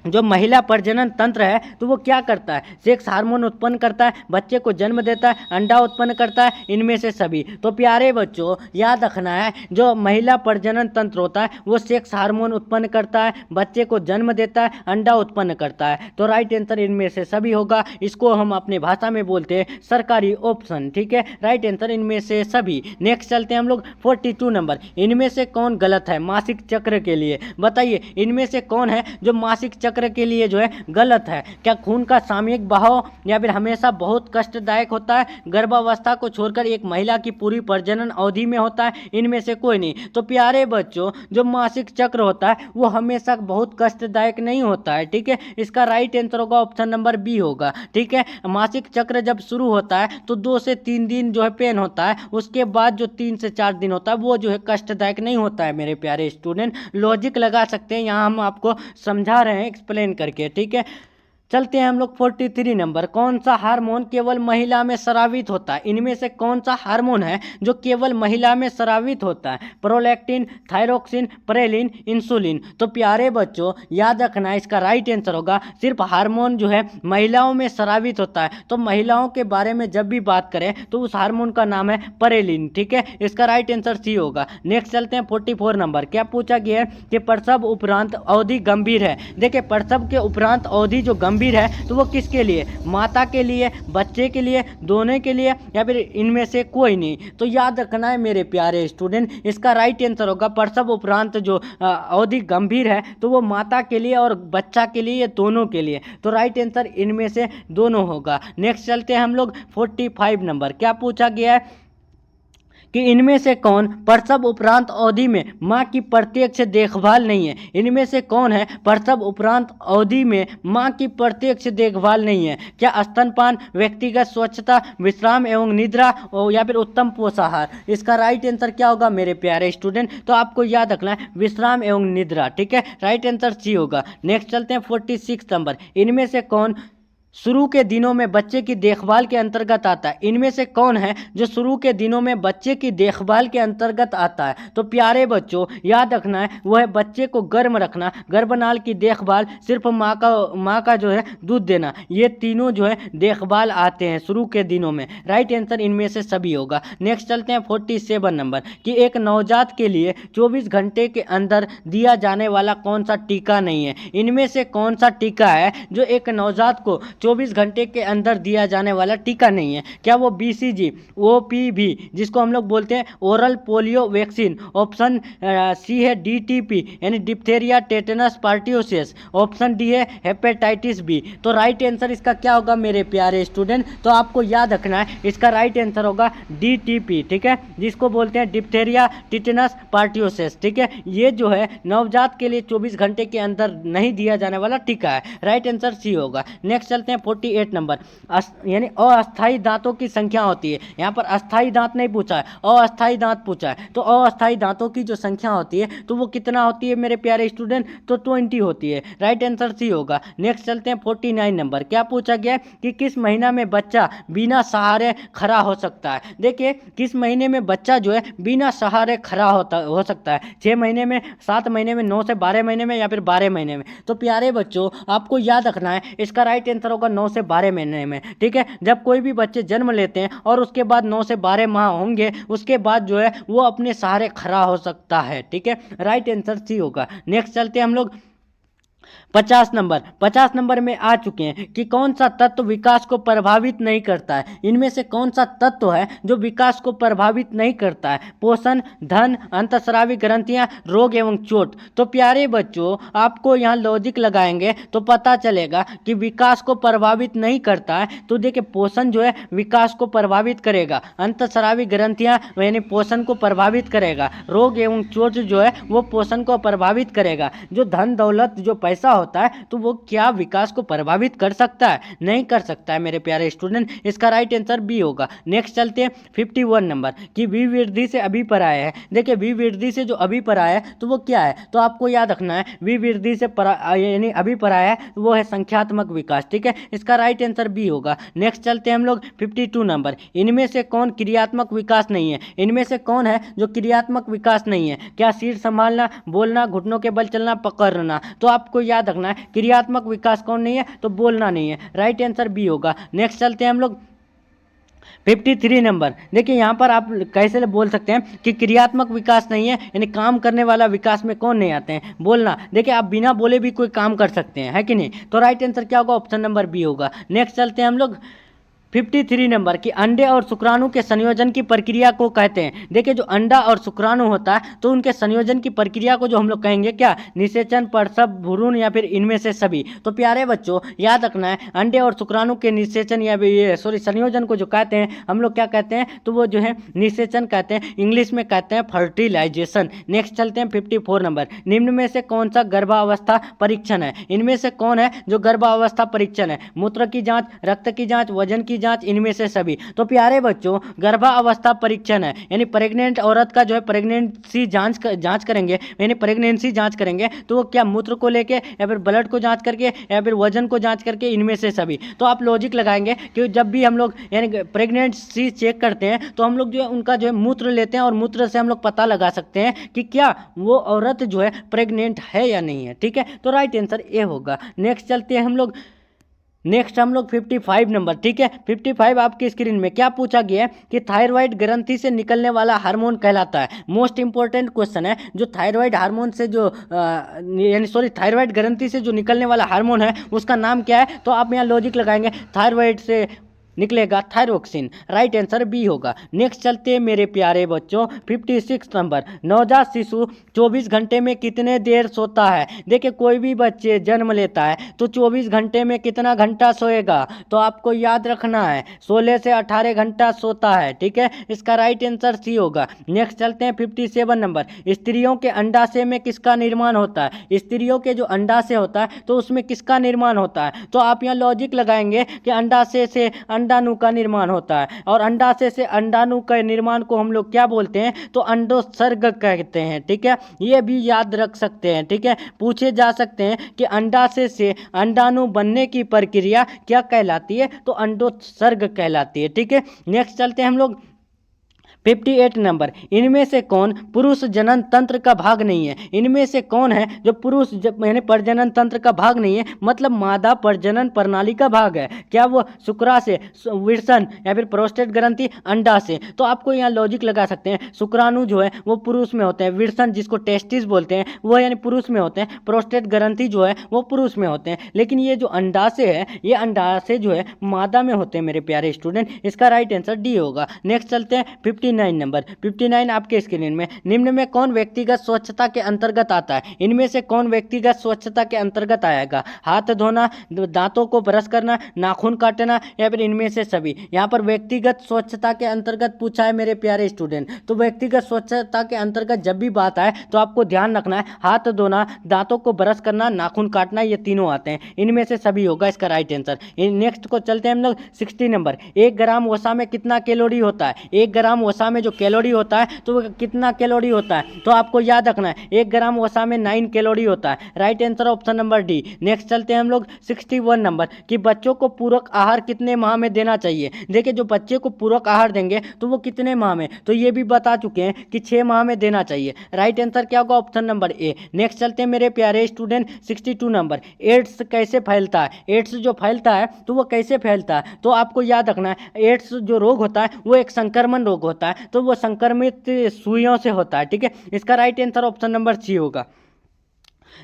जो महिला प्रजनन तंत्र है तो वो क्या करता है? सेक्स हार्मोन उत्पन्न करता है, बच्चे को जन्म देता है, अंडा उत्पन्न करता है, इनमें से सभी। तो प्यारे बच्चों, याद रखना है, जो महिला प्रजनन तंत्र होता है वो सेक्स हार्मोन उत्पन्न करता है, बच्चे को जन्म देता है, अंडा उत्पन्न करता है। तो राइट आंसर इनमें से सभी होगा। इसको हम अपनी भाषा में बोलते हैं सरकारी ऑप्शन, ठीक है। राइट आंसर इनमें से सभी। नेक्स्ट चलते हैं हम लोग 42 नंबर। इनमें से कौन गलत है मासिक चक्र के लिए? बताइए, इनमें से कौन है जो मासिक चक्र के लिए जो है गलत है? क्या खून का सामयिक बहाव, या फिर हमेशा बहुत कष्टदायक होता है, गर्भावस्था को छोड़कर एक महिला की पूरी प्रजनन अवधि में होता है, इनमें से कोई नहीं? तो प्यारे बच्चों, जो मासिक चक्र होता है वो हमेशा बहुत कष्टदायक नहीं होता है, ठीक है। इसका राइट आंसर होगा ऑप्शन नंबर बी होगा, ठीक है। मासिक चक्र जब शुरू होता है तो 2 से 3 दिन जो है पेन होता है, उसके बाद जो 3 से 4 दिन होता है वो जो है कष्टदायक नहीं होता है मेरे प्यारे स्टूडेंट। लॉजिक लगा सकते हैं, यहाँ हम आपको समझा रहे हैं एक्सप्लेन करके, ठीक है। चलते हैं हम लोग 43 नंबर। कौन सा हार्मोन केवल महिला में स्रावित होता है? इनमें से कौन सा हार्मोन है जो केवल महिला में स्रावित होता है? Prolactin, thyroxine, ghrelin, insulin? तो प्यारे बच्चों, याद रखना, इसका राइट आंसर होगा सिर्फ हार्मोन जो है महिलाओं में स्रावित होता है। तो महिलाओं के बारे में जब भी बात करें तो उस हार्मोन का नाम है प्रेलिन, ठीक है। इसका राइट आंसर सी होगा। नेक्स्ट चलते हैं 44 नंबर। क्या पूछा गया है कि प्रसव उपरांत अवधि गंभीर है? देखिए, प्रसव के उपरांत अवधि जो गंभीर है तो वो किसके लिए? माता के लिए, बच्चे के लिए, दोनों के लिए, या फिर इनमें से कोई नहीं? तो याद रखना है मेरे प्यारे स्टूडेंट, इसका राइट आंसर होगा प्रसव उपरांत जो अवधि गंभीर है तो वो माता के लिए और बच्चा के लिए, दोनों के लिए। तो राइट आंसर इनमें से दोनों होगा। नेक्स्ट चलते हैं हम लोग 45 नंबर। क्या पूछा गया है कि इनमें से कौन प्रसव उपरांत अवधि में मां की प्रत्यक्ष देखभाल नहीं है? इनमें से कौन है प्रसव उपरांत अवधि में मां की प्रत्यक्ष देखभाल नहीं है? क्या स्तनपान, व्यक्तिगत स्वच्छता, विश्राम एवं निद्रा, या फिर उत्तम पोषाहार? इसका राइट आंसर क्या होगा मेरे प्यारे स्टूडेंट? तो आपको याद रखना है विश्राम एवं निद्रा, ठीक है। राइट आंसर सी होगा। नेक्स्ट चलते हैं 46 नंबर। इनमें से कौन शुरू के दिनों में बच्चे की देखभाल के अंतर्गत आता है? इनमें से कौन है जो शुरू के दिनों में बच्चे की देखभाल के अंतर्गत आता है? तो प्यारे बच्चों, याद रखना है वो है बच्चे को गर्म रखना, गर्भनाल की देखभाल, सिर्फ माँ का जो है दूध देना, ये तीनों जो है देखभाल आते हैं शुरू के दिनों में। राइट आंसर इनमें से सभी होगा। नेक्स्ट चलते हैं 47 नंबर कि एक नवजात के लिए 24 घंटे के अंदर दिया जाने वाला कौन सा टीका नहीं है? इनमें से कौन सा टीका है जो एक नवजात को 24 घंटे के अंदर दिया जाने वाला टीका नहीं है। क्या वो BCG, OPV जिसको हम लोग बोलते हैं oral polio vaccine. Option C है DTP यानी diphtheria tetanus pertussis. Option D है हेपेटाइटिस बी। तो राइट आंसर इसका क्या होगा मेरे प्यारे स्टूडेंट? तो आपको याद रखना है इसका राइट आंसर होगा DTP, ठीक है, जिसको बोलते हैं डिप्थेरिया टिटेनस पार्टियोसिस, ठीक है। ये जो है नवजात के लिए 24 घंटे के अंदर नहीं दिया जाने वाला टीका है। राइट आंसर सी होगा। नेक्स्ट चलते हैं 48 नंबर। यानी अस्थायी दांतों की संख्या होती है। यहाँ पर अस्थायी दांत नहीं पूछा है, अस्थायी दांत पूछा है। तो अस्थायी दांतों की जो संख्या होती है तो वो कितना होती है मेरे प्यारे स्टूडेंट? तो 20 होती है। राइट आंसर सी होगा। नेक्स्ट चलते हैं 49 नंबर। क्या पूछा गया है कि किस महीना में बच्चा बिना सहारे खड़ा हो सकता है? देखिए किस महीने में बच्चा जो है बिना सहारे खड़ा हो सकता है? 6 महीने में, 7 महीने में, 9 से 12 महीने में या फिर 12 महीने में? तो प्यारे बच्चों आपको याद रखना है इसका राइट आंसर होगा 9 से 12 महीने में, ठीक है। जब कोई भी बच्चे जन्म लेते हैं और उसके बाद 9 से 12 माह होंगे उसके बाद जो है वो अपने सहारे खड़ा हो सकता है, ठीक है। राइट आंसर सी होगा। नेक्स्ट चलते हैं हम लोग 50 नंबर में आ चुके हैं कि कौन सा तत्व विकास को प्रभावित नहीं करता है? इनमें से कौन सा तत्व है जो विकास को प्रभावित नहीं करता है? पोषण, धन, अंतःस्रावी ग्रंथियां, रोग एवं चोट। तो प्यारे बच्चों आपको यहाँ लॉजिक लगाएंगे तो पता चलेगा कि विकास को प्रभावित नहीं करता है। तो देखिए पोषण जो है विकास को प्रभावित करेगा, अंतःस्रावी ग्रंथियां यानी पोषण को प्रभावित करेगा, रोग एवं चोट जो है वो पोषण को प्रभावित करेगा। जो धन दौलत जो पैसा होता है तो वो क्या विकास को प्रभावित कर सकता है? नहीं कर सकता है मेरे प्यारे स्टूडेंट। इसका राइट आंसर बी होगा। नेक्स्ट चलते हैं 51 नंबर कि विवृद्धि से अभिप्राय है। देखिए विवृद्धि से जो अभिप्राय है तो वो क्या है? तो आपको याद रखना है विवृद्धि से यानी अभिप्राय है वो है संख्यात्मक विकास, ठीक है। इसका राइट आंसर बी होगा। नेक्स्ट चलते हैं हम लोग 52 नंबर। इनमें से कौन क्रियात्मक विकास नहीं है? इनमें से कौन है जो क्रियात्मक विकास नहीं है? क्या सिर संभालना, बोलना, घुटनों के बल चलना, पकड़ना? तो आपको याद रखना है क्रियात्मक विकास कौन नहीं है? तो बोलना नहीं है। राइट आंसर बी होगा। नेक्स्ट चलते हैं हम लोग 53 नंबर। देखिए यहाँ पर आप कैसे बोल सकते हैं कि क्रियात्मक विकास नहीं है यानी काम करने वाला विकास में कौन नहीं आते हैं? बोलना। देखिए आप बिना बोले भी कोई काम कर सकते हैं, है कि नहीं? तो राइट आंसर क्या होगा? ऑप्शन नंबर बी होगा। नेक्स्ट चलते हैं हम लोग 53 नंबर कि अंडे और शुक्राणु के संयोजन की प्रक्रिया को कहते हैं। देखिए जो अंडा और शुक्राणु होता है तो उनके संयोजन की प्रक्रिया को जो हम लोग कहेंगे क्या? निषेचन, प्रसव, भ्रूण या फिर इनमें से सभी। तो प्यारे बच्चों याद रखना है अंडे और शुक्राणु के निषेचन या संयोजन को जो कहते हैं हम लोग क्या कहते हैं? तो वो जो है निषेचन कहते हैं, इंग्लिश में कहते हैं फर्टिलाइजेशन। नेक्स्ट चलते हैं 54 नंबर। निम्न में से कौन सा गर्भावस्था परीक्षण है? इनमें से कौन है जो गर्भावस्था परीक्षण है? मूत्र की जांच, रक्त की जांच, वजन की जांच, इनमें से सभी। तो प्यारे बच्चों गर्भावस्था परीक्षण है यानी प्रेग्नेंट औरत का जो है प्रेगनेंसी जांच करेंगे यानी प्रेगनेंसी जांच करेंगे तो वो क्या मूत्र को लेके या फिर ब्लड को जांच करके या फिर वजन को जांच करके, इनमें से सभी। तो आप लॉजिक लगाएंगे कि जब भी हम लोग यानी प्रेगनेंसी चेक करते हैं तो हम लोग जो है उनका जो है मूत्र लेते हैं और मूत्र से हम लोग पता लगा सकते हैं कि क्या वो औरत जो है प्रेग्नेंट है या नहीं है, ठीक है। तो राइट आंसर ए होगा। नेक्स्ट चलते हैं हम लोग 55 नंबर, ठीक है। 55 आपकी स्क्रीन में क्या पूछा गया है कि थायराइड ग्रंथि से निकलने वाला हार्मोन कहलाता है। मोस्ट इंपॉर्टेंट क्वेश्चन है। जो थायराइड हार्मोन से जो थायराइड ग्रंथि से जो निकलने वाला हार्मोन है उसका नाम क्या है? तो आप यहाँ लॉजिक लगाएंगे थायराइड से निकलेगा थायरोक्सिन। राइट आंसर बी होगा। नेक्स्ट चलते हैं मेरे प्यारे बच्चों 56 नंबर। नवजात शिशु 24 घंटे में कितने देर सोता है? देखिए कोई भी बच्चे जन्म लेता है तो 24 घंटे में कितना घंटा सोएगा? तो आपको याद रखना है 16 से 18 घंटा सोता है, ठीक है। इसका राइट आंसर सी होगा। नेक्स्ट चलते हैं 57 नंबर। स्त्रियों के अंडाशय में किसका निर्माण होता है? स्त्रियों के जो अंडाशय होता है तो उसमें किसका निर्माण होता है? तो आप यहाँ लॉजिक लगाएंगे कि अंडाशय से अंडाणु का निर्माण होता है और अंडाशय से अंडाणु के निर्माण को हम लोग क्या बोलते हैं? तो अंडोत्सर्ग कहते हैं, ठीक है। ये भी याद रख सकते हैं, ठीक है। पूछे जा सकते हैं कि अंडाशय से अंडाणु बनने की प्रक्रिया क्या कहलाती है? तो अंडोत्सर्ग कहलाती है, ठीक है। नेक्स्ट चलते हैं हम लोग 58 नंबर, इनमें से कौन पुरुष जनन तंत्र का भाग नहीं है? इनमें से कौन है जो पुरुष यानी प्रजनन तंत्र का भाग नहीं है, मतलब मादा प्रजनन प्रणाली का भाग है? क्या वो शुक्राशय, विषण या फिर प्रोस्टेट ग्रंथि, अंडाशय? तो आपको यहाँ लॉजिक लगा सकते हैं, शुक्राणु जो है वो पुरुष में होते हैं, विषण जिसको टेस्टिस बोलते हैं वो यानी पुरुष में होते हैं, प्रोस्टेट ग्रंथि जो है वो पुरुष में होते हैं, लेकिन ये जो अंडाशय है ये अंडाशय जो है मादा में होते हैं मेरे प्यारे स्टूडेंट। इसका राइट आंसर डी होगा। नेक्स्ट चलते हैं 59 नंबर। 59 आपके स्क्रीन में, निम्न में कौन व्यक्तिगत स्वच्छता के अंतर्गत आता है? इनमें से कौन व्यक्तिगत स्वच्छता के अंतर्गत आएगा? हाथ धोना, दांतों को ब्रश करना, नाखून काटना, या फिर इनमें से सभी? यहाँ पर व्यक्तिगत स्वच्छता के अंतर्गत पूछा है मेरे प्यारे स्टूडेंट, तो व्यक्तिगत स्वच्छता के अंतर्गत जब भी बात आए तो आपको ध्यान रखना है हाथ धोना, दांतों को ब्रश करना, नाखून काटना, ये तीनों आते हैं, इनमें से सभी होगा इसका राइट आंसर। नेक्स्ट को चलते हैं हम लोग 60 नंबर। 1 ग्राम वसा में कितना कैलोरी होता है? 1 ग्राम वसा में जो कैलोरी होता है तो वो कितना कैलोरी होता है? तो आपको याद रखना है 1 ग्राम वसा में 9 कैलोरी होता है। Right answer option number D. Next चलते हैं हम लोग 61 नंबर कि बच्चों को पूरक आहार कितने माह में देना चाहिए? देखिए जो बच्चे को पूरक आहार देंगे तो वो कितने माह में, तो ये भी बता चुके हैं कि 6 माह में देना चाहिए। राइट आंसर क्या होगा? Option number A. नेक्स्ट चलते हैं मेरे प्यारे स्टूडेंट 62 नंबर। एड्स कैसे फैलता है? एड्स जो फैलता है तो वो कैसे फैलता है? तो आपको याद रखना है एड्स जो रोग होता है वो एक संक्रमण रोग होता है, तो वो संक्रमित सुइयों से होता है, ठीक है। इसका right answer option number C होगा।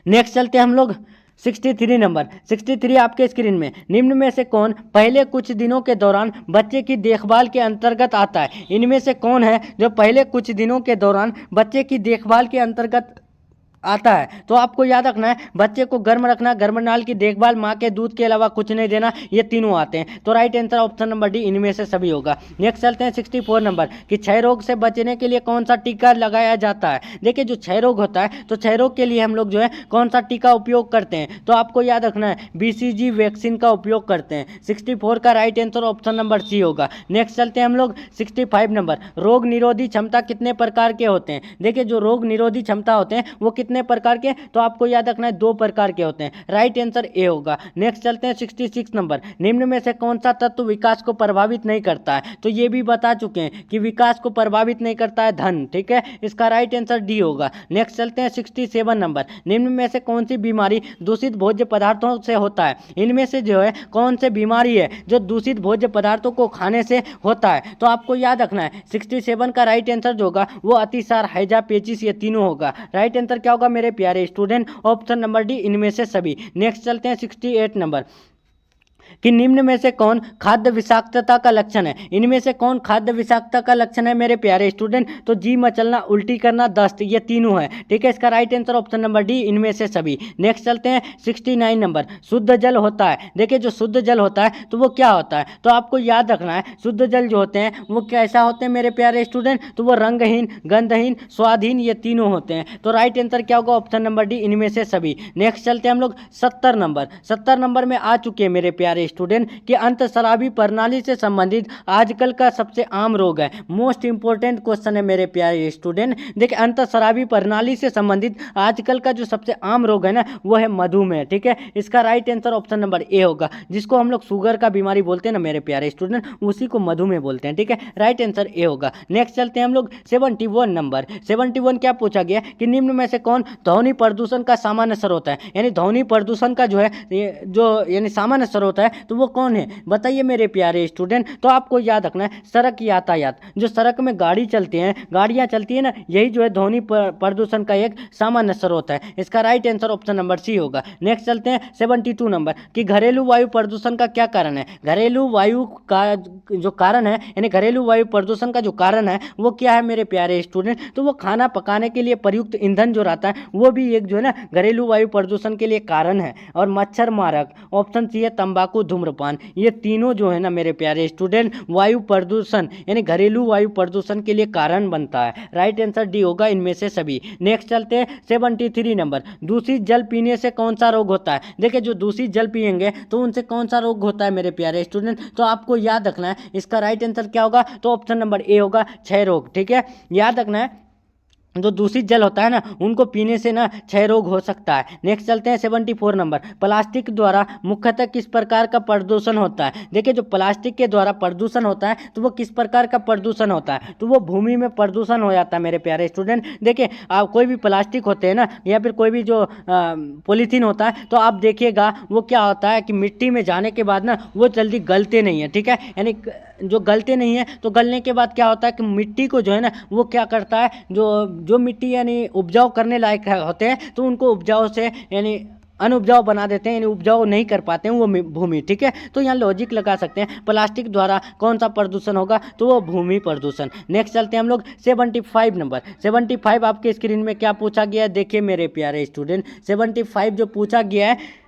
नेक्स्ट चलते हैं हम लोग 63 नंबर। 63 आपके स्क्रीन में, निम्न में से कौन पहले कुछ दिनों के दौरान बच्चे की देखभाल के अंतर्गत आता है? इनमें से कौन है जो पहले कुछ दिनों के दौरान बच्चे की देखभाल के अंतर्गत आता है? तो आपको याद रखना है बच्चे को गर्म रखना, गर्भनाल की देखभाल, माँ के दूध के अलावा कुछ नहीं देना, ये तीनों आते हैं, तो right answer option number D, इनमें से सभी होगा। नेक्स्ट चलते हैं 64 नंबर कि क्षय रोग से बचने के लिए कौन सा टीका लगाया जाता है? देखिए जो क्षय रोग होता है तो क्षय रोग के लिए हम लोग जो है कौन सा टीका उपयोग करते हैं? तो आपको याद रखना है BCG वैक्सीन का उपयोग करते हैं। 64 का right answer option number C होगा। नेक्स्ट चलते हैं हम लोग 65 नंबर। रोग निरोधी क्षमता कितने प्रकार के होते हैं? देखिए जो रोग निरोधी क्षमता होते हैं वो कितने प्रकार के, तो आपको याद रखना है 2 प्रकार के होते हैं। राइट आंसर ए होगा। नेक्स्ट चलते हैं 66 नंबर। निम्न में से कौन सा तत्व विकास को प्रभावित नहीं करता है? तो ये भी बता चुके हैं कि विकास को प्रभावित नहीं करता है धन, ठीक है। इसका राइट आंसर डी होगा। नेक्स्ट चलते हैं 67 नंबर। निम्न में से कौन सी बीमारी दूषित भोज्य पदार्थों से होता है? इनमें से जो है कौन सी बीमारी है जो दूषित भोज्य पदार्थों को खाने से होता है? तो आपको याद रखना है 67 का राइट आंसर जो होगा वो अतिसार, हैजा, पेचिस, ये तीनों होगा। राइट आंसर क्या होगा मेरे प्यारे स्टूडेंट? ऑप्शन नंबर डी, इनमें से सभी। नेक्स्ट चलते हैं 68 नंबर कि निम्न में से कौन खाद्य विषाक्तता का लक्षण है? इनमें से कौन खाद्य विषाक्तता का लक्षण है मेरे प्यारे स्टूडेंट? तो जी मचलना, उल्टी करना, दस्त, ये तीनों है, ठीक है। इसका right answer option number D, इनमें से सभी। नेक्स्ट चलते हैं 69 नंबर। शुद्ध जल होता है, देखिए जो शुद्ध जल होता है तो वो क्या होता है? तो आपको याद रखना है शुद्ध जल जो होते हैं वो कैसा होते हैं मेरे प्यारे स्टूडेंट? तो वो रंगहीन, गंधहीन, स्वादहीन, ये तीनों होते हैं, तो राइट आंसर क्या होगा? ऑप्शन नंबर डी, इनमें से सभी। नेक्स्ट चलते हैं हम लोग 70 नंबर। 70 नंबर में आ चुके हैं मेरे प्यारे स्टूडेंट कि अंतःस्रावी प्रणाली से संबंधित आजकल का सबसे आम रोग है। मोस्ट इंपोर्टेंट क्वेश्चन है मेरे प्यारे स्टूडेंट। देखिए अंतःस्रावी प्रणाली से संबंधित आजकल का जो सबसे आम रोग है ना वो है मधुमेह, ठीक है। इसका right answer option number A होगा। जिसको हम लोग शुगर का बीमारी बोलते हैं ना मेरे प्यारे स्टूडेंट, उसी को मधुमेह बोलते हैं, ठीक है। राइट आंसर ए होगा। नेक्स्ट चलते हैं हम लोग 71 नंबर। 71 क्या पूछा गया कि निम्न में से कौन ध्वनि प्रदूषण का सामान्य स्रोत है? यानी ध्वनि प्रदूषण का जो है जो यानी सामान्य स्रोत है तो वो कौन है? बताइए मेरे प्यारे स्टूडेंट। तो आपको याद रखना है सड़क यातायात, जो सड़क में गाड़ी चलती हैं, गाड़ियां चलती है ना, यही जो है ध्वनि प्रदूषण का एक सामान्य स्रोत है। इसका right answer option number C होगा। नेक्स्ट चलते हैं 72 नंबर कि घरेलू वायु प्रदूषण का क्या कारण है? घरेलू वायु का जो कारण है यानी घरेलू वायु प्रदूषण का जो कारण है वो क्या है मेरे प्यारे स्टूडेंट? तो वो खाना पकाने के लिए प्रयुक्त ईंधन जो रहता है वो भी एक जो है ना घरेलू वायु प्रदूषण के लिए कारण है। और मच्छर मारक, ऑप्शन सी है तंबाकू, धूम्रपान, ये तीनों जो है ना मेरे प्यारे स्टूडेंट वायु प्रदूषण यानी घरेलू वायु प्रदूषण के लिए कारण बनता है। राइट आंसर डी होगा, इनमें से सभी। नेक्स्ट चलते हैं 73 नंबर। दूषित जल पीने से कौन सा रोग होता है? देखिए जो दूषित जल पिएंगे तो उनसे कौन सा रोग होता है मेरे प्यारे स्टूडेंट? तो आपको याद रखना है इसका राइट आंसर क्या होगा? तो ऑप्शन नंबर ए होगा, क्षय रोग, ठीक है। याद रखना है जो दूषित जल होता है ना, उनको पीने से ना क्षय रोग हो सकता है। नेक्स्ट चलते हैं 74 नंबर, प्लास्टिक द्वारा मुख्यतः किस प्रकार का प्रदूषण होता है। देखिए जो प्लास्टिक के द्वारा प्रदूषण होता है तो वो किस प्रकार का प्रदूषण होता है, तो वो भूमि में प्रदूषण हो जाता है मेरे प्यारे स्टूडेंट। देखिए आप कोई भी प्लास्टिक होते हैं ना, या फिर कोई भी जो पॉलीथीन होता है, तो आप देखिएगा वो क्या होता है कि मिट्टी में जाने के बाद ना वो जल्दी गलते नहीं है, ठीक है। यानी जो गलते नहीं है तो गलने के बाद क्या होता है कि मिट्टी को जो है ना वो क्या करता है, जो जो मिट्टी यानी उपजाऊ करने लायक होते हैं तो उनको उपजाऊ से यानी अनउपजाऊ बना देते हैं, यानी उपजाऊ नहीं कर पाते हैं वो भूमि, ठीक है। तो यहाँ लॉजिक लगा सकते हैं प्लास्टिक द्वारा कौन सा प्रदूषण होगा, तो वो भूमि प्रदूषण। नेक्स्ट चलते हैं हम लोग 75 नंबर। 75 आपके स्क्रीन में क्या पूछा गया है, देखिए मेरे प्यारे स्टूडेंट। 75 जो पूछा गया है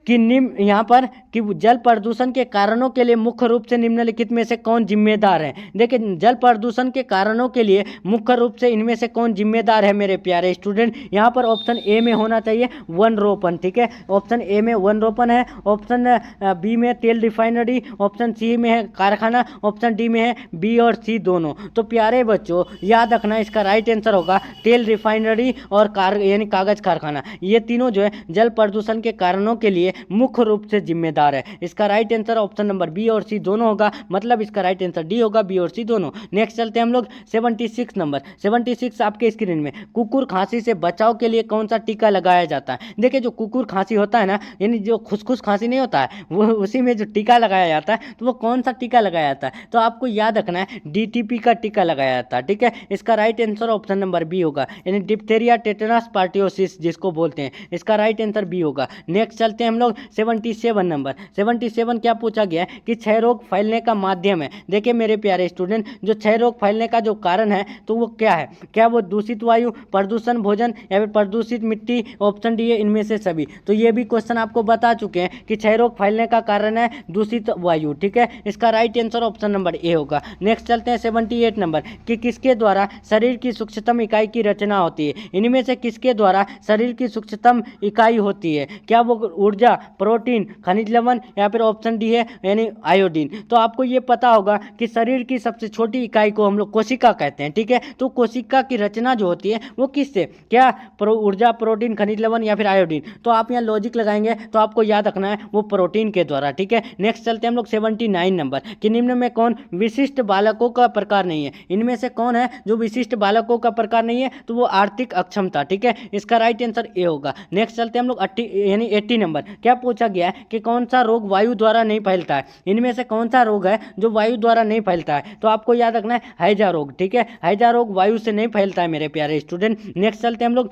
कि निम्न यहाँ पर कि जल प्रदूषण के कारणों के लिए मुख्य रूप से निम्नलिखित में से कौन जिम्मेदार है। देखिए जल प्रदूषण के कारणों के लिए मुख्य रूप से इनमें से कौन जिम्मेदार है मेरे प्यारे स्टूडेंट। यहाँ पर ऑप्शन ए में होना चाहिए वन रोपण, ठीक है। ऑप्शन ए में वन रोपण है, ऑप्शन बी में तेल रिफाइनरी, ऑप्शन सी में है कारखाना, ऑप्शन डी में है बी और सी दोनों। तो प्यारे बच्चों याद रखना इसका राइट आंसर होगा तेल रिफाइनरी और यानी कागज कारखाना। ये तीनों जो है जल प्रदूषण के कारणों के लिए मुख्य रूप से जिम्मेदार है। इसका right answer option number B और सी दोनों होगा, मतलब इसका राइट आंसर डी होगा, बी और सी दोनों। नेक्स्ट चलते हैं हम लोग 76 नंबर। 76 आपके स्क्रीन में, कुकुर खांसी से बचाव के लिए कौन सा टीका लगाया जाता है। देखिए जो कुकुर खांसी होता है ना, यानी जो खुसखुस खांसी नहीं होता है, वो उसी में जो टीका लगाया जाता है, तो वो कौन सा टीका लगाया जाता है, तो आपको याद रखना है डीटीपी का टीका लगाया जाता है, ठीक है। इसका right answer option number B होगा, यानी डिप्थेरिया टेटनस पार्टियोसिस जिसको बोलते हैं, इसका राइट आंसर बी होगा। नेक्स्ट चलते हैं हम लोग 77 नंबर। 77 क्या पूछा गया है कि क्षय रोग फैलने का माध्यम है। देखिए मेरे प्यारे स्टूडेंट, जो क्षय रोग फैलने का जो कारण है तो वो क्या है, क्या वो दूषित वायु, प्रदूषण भोजन या फिर प्रदूषित मिट्टी, ऑप्शन डी है इनमें से सभी। तो ये भी क्वेश्चन आपको बता चुके हैं कि क्षय रोग फैलने का कारण है दूषित वायु, ठीक है। इसका right answer option number A होगा। नेक्स्ट चलते हैं 78 नंबर कि किसके द्वारा शरीर की सूक्ष्मतम इकाई की रचना होती है। इनमें से किसके द्वारा शरीर की सूक्ष्मतम इकाई होती है, क्या वो ऊर्जा, प्रोटीन, खनिज लवण या फिर ऑप्शन डी है यानी आयोडीन। तो आपको ये पता होगा कि शरीर की सबसे छोटी इकाई को हम लोग कोशिका कहते हैं, ठीक है। तो कोशिका की रचना जो होती है वो किससे, क्या ऊर्जा, प्रोटीन, खनिज लवण या फिर आयोडीन। तो आप यहाँ लॉजिक लगाएंगे तो आपको याद रखना है वो प्रोटीन के द्वारा, ठीक है। नेक्स्ट चलते हैं हम लोग 79 नंबर कि निम्न में कौन विशिष्ट बालकों का प्रकार नहीं है। इनमें से कौन है जो विशिष्ट बालकों का प्रकार नहीं है, तो वो आर्थिक अक्षमता, ठीक है। इसका राइट आंसर ए होगा। नेक्स्ट चलते हैं हम लोग 80 नंबर। क्या पूछा गया है कि कौन सा रोग वायु द्वारा नहीं फैलता है। इनमें से कौन सा रोग है जो वायु द्वारा नहीं फैलता है, तो आपको याद रखना है हैजा रोग, ठीक है। हैजा रोग वायु से नहीं फैलता है मेरे प्यारे स्टूडेंट। नेक्स्ट चलते हैं हम लोग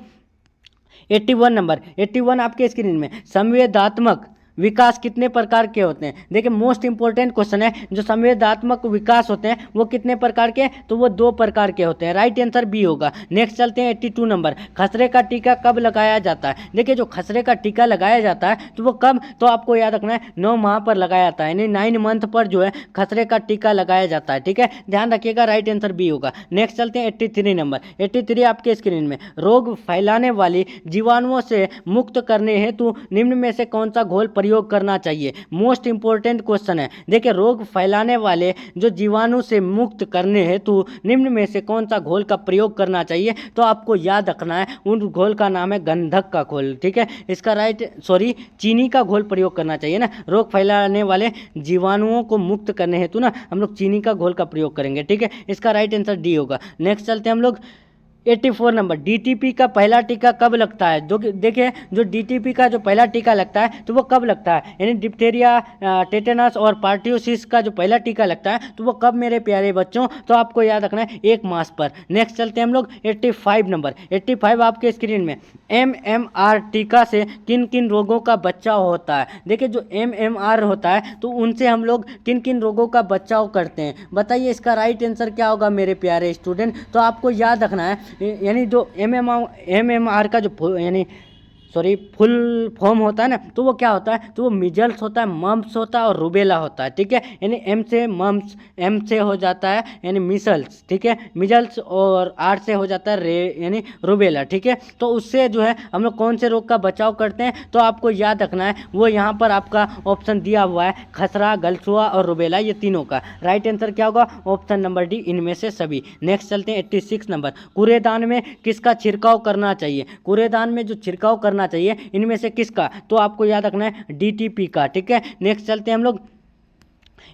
81 नंबर। 81 आपके स्क्रीन में, संवेदात्मक विकास कितने प्रकार के होते हैं। देखिए मोस्ट इंपॉर्टेंट क्वेश्चन है, जो संवेदात्मक विकास होते हैं वो कितने प्रकार के, तो वो 2 प्रकार के होते हैं, राइट आंसर बी होगा। नेक्स्ट चलते हैं 82 नंबर, खसरे का टीका कब लगाया जाता है। देखिए जो खसरे का टीका लगाया जाता है तो वो कब, तो आपको याद रखना है 9 माह पर लगाया जाता है, यानी 9 मंथ पर जो है खसरे का टीका लगाया जाता है, ठीक है। ध्यान रखिएगा राइट आंसर बी होगा। नेक्स्ट चलते हैं 83 नंबर। 83 आपके स्क्रीन में, रोग फैलाने वाली जीवाणुओं से मुक्त करने हेतु निम्न में से कौन सा घोल प्रयोग करना चाहिए। मोस्ट इंपॉर्टेंट क्वेश्चन है। देखिए रोग फैलाने वाले जो जीवाणु से मुक्त करने हेतु निम्न में से कौन सा घोल का प्रयोग करना चाहिए, तो आपको याद रखना है उन घोल का नाम है गंधक का घोल, ठीक है। इसका चीनी का घोल प्रयोग करना चाहिए ना। रोग फैलाने वाले जीवाणुओं को मुक्त करने हेतु ना हम लोग चीनी का घोल का प्रयोग करेंगे, ठीक है। इसका राइट आंसर डी होगा। नेक्स्ट चलते हैं हम लोग 84 नंबर, डीटीपी का पहला टीका कब लगता है। जो देखिए जो डीटीपी का जो पहला टीका लगता है तो वो कब लगता है, यानी डिप्थेरिया, टेटनस और पार्टियोसिस का जो पहला टीका लगता है तो वो कब मेरे प्यारे बच्चों, तो आपको याद रखना है 1 मास पर। नेक्स्ट चलते हैं हम लोग 85 नंबर। 85 आपके स्क्रीन में, MMR टीका से किन किन रोगों का बचाव होता है। देखिए जो MMR होता है तो उनसे हम लोग किन किन रोगों का बचाव करते हैं, बताइए इसका राइट आंसर क्या होगा मेरे प्यारे स्टूडेंट। तो आपको याद रखना है यानी जो MMR का जो यानी सॉरी फुल फॉर्म होता है ना, तो वो क्या होता है, तो वो मिजल्स होता है, मम्प्स होता है और रूबेला होता है। ठीक है, यानी एम से मम्प्स, एम से हो जाता है यानी मिसल्स। ठीक है, मिजल्स, और आर से हो जाता है रे यानी रूबेला। ठीक है, तो उससे जो है हम लोग कौन से रोग का बचाव करते हैं, तो आपको याद रखना है वो यहाँ पर आपका ऑप्शन दिया हुआ है, खसरा, गलसुआ और रूबेला, ये तीनों का राइट आंसर क्या होगा, ऑप्शन नंबर डी, इनमें से सभी। नेक्स्ट चलते हैं 86 नंबर, कूड़ेदान में किसका छिड़काव करना चाहिए। कूड़ेदान में जो छिड़काव करना चाहिए इनमें से किसका, तो आपको याद रखना है डीटीपी का। ठीक है, नेक्स्ट चलते हैं हम लोग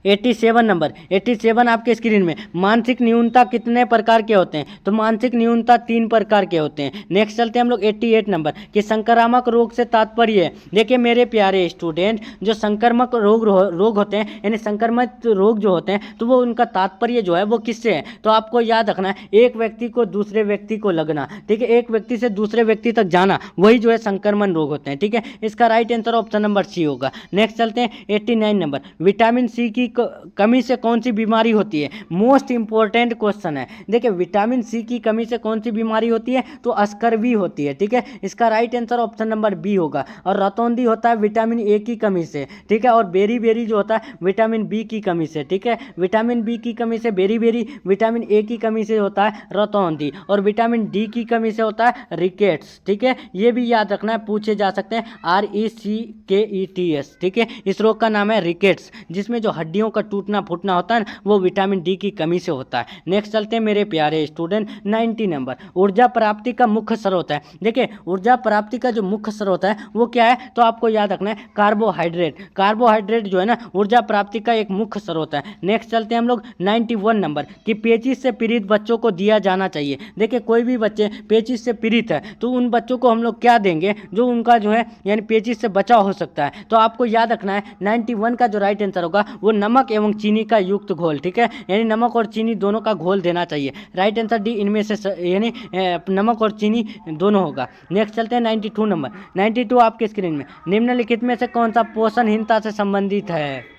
87 नंबर। 87 आपके स्क्रीन में, मानसिक न्यूनता कितने प्रकार के होते हैं, तो मानसिक न्यूनता 3 प्रकार के होते हैं। नेक्स्ट चलते हैं हम लोग 88 नंबर कि संक्रामक रोग से तात्पर्य है। देखिए मेरे प्यारे स्टूडेंट, जो संक्रामक रोग होते हैं यानी संक्रमित रोग जो होते हैं, तो वो उनका तात्पर्य जो है वो किससे है, तो आपको याद रखना है एक व्यक्ति को दूसरे व्यक्ति को लगना। ठीक है, एक व्यक्ति से दूसरे व्यक्ति तक जाना, वही जो है संक्रमण रोग होते हैं। ठीक है, इसका right answer option number C होगा। नेक्स्ट चलते हैं 89 नंबर, विटामिन सी की कमी से कौन सी बीमारी होती है। मोस्ट इंपॉर्टेंट क्वेश्चन है। देखिए विटामिन सी की कमी से कौन सी बीमारी होती है, तो स्कर्वी होती है। ठीक है, इसका right answer option number B होगा। और रतौंधी होता है विटामिन ए की कमी से। ठीक है, और बेरी बेरी जो होता है विटामिन बी की कमी से। ठीक है, विटामिन बी की कमी से बेरी बेरी, विटामिन ए की कमी से होता है रतौंधी, और विटामिन डी की कमी से होता है रिकेट्स। ठीक है, ये भी याद रखना है, पूछे जा सकते हैं, RECKETS। ठीक है, इस रोग का नाम है रिकेट्स, जिसमें जो हड्डियों का टूटना फूटना होता है वो विटामिन डी की कमी से होता है। नेक्स्ट चलते हैं मेरे प्यारे स्टूडेंट 90 नंबर, ऊर्जा प्राप्ति का मुख्य स्रोत है। देखिए ऊर्जा प्राप्ति का जो मुख्य स्रोत है वो क्या है, तो आपको याद रखना है कार्बोहाइड्रेट। कार्बोहाइड्रेट जो है ना ऊर्जा प्राप्ति का एक मुख्य स्रोत है। नेक्स्ट चलते हैं हम लोग 91 नंबर कि पेचिश से पीड़ित बच्चों को दिया जाना चाहिए। देखिए कोई भी बच्चे पेचिश से पीड़ित है तो उन बच्चों को हम लोग क्या देंगे जो उनका जो है यानी पेचिश से बचाव हो सकता है। तो आपको याद रखना है 91 का जो राइट आंसर होगा वो नमक एवं चीनी का युक्त घोल। ठीक है, यानी नमक और चीनी दोनों का घोल देना चाहिए। राइट आंसर डी, इनमें से यानी नमक और चीनी दोनों होगा। नेक्स्ट चलते हैं 92 नंबर। 92 आपके स्क्रीन में, निम्नलिखित में से कौन सा पोषणहीनता से संबंधित है।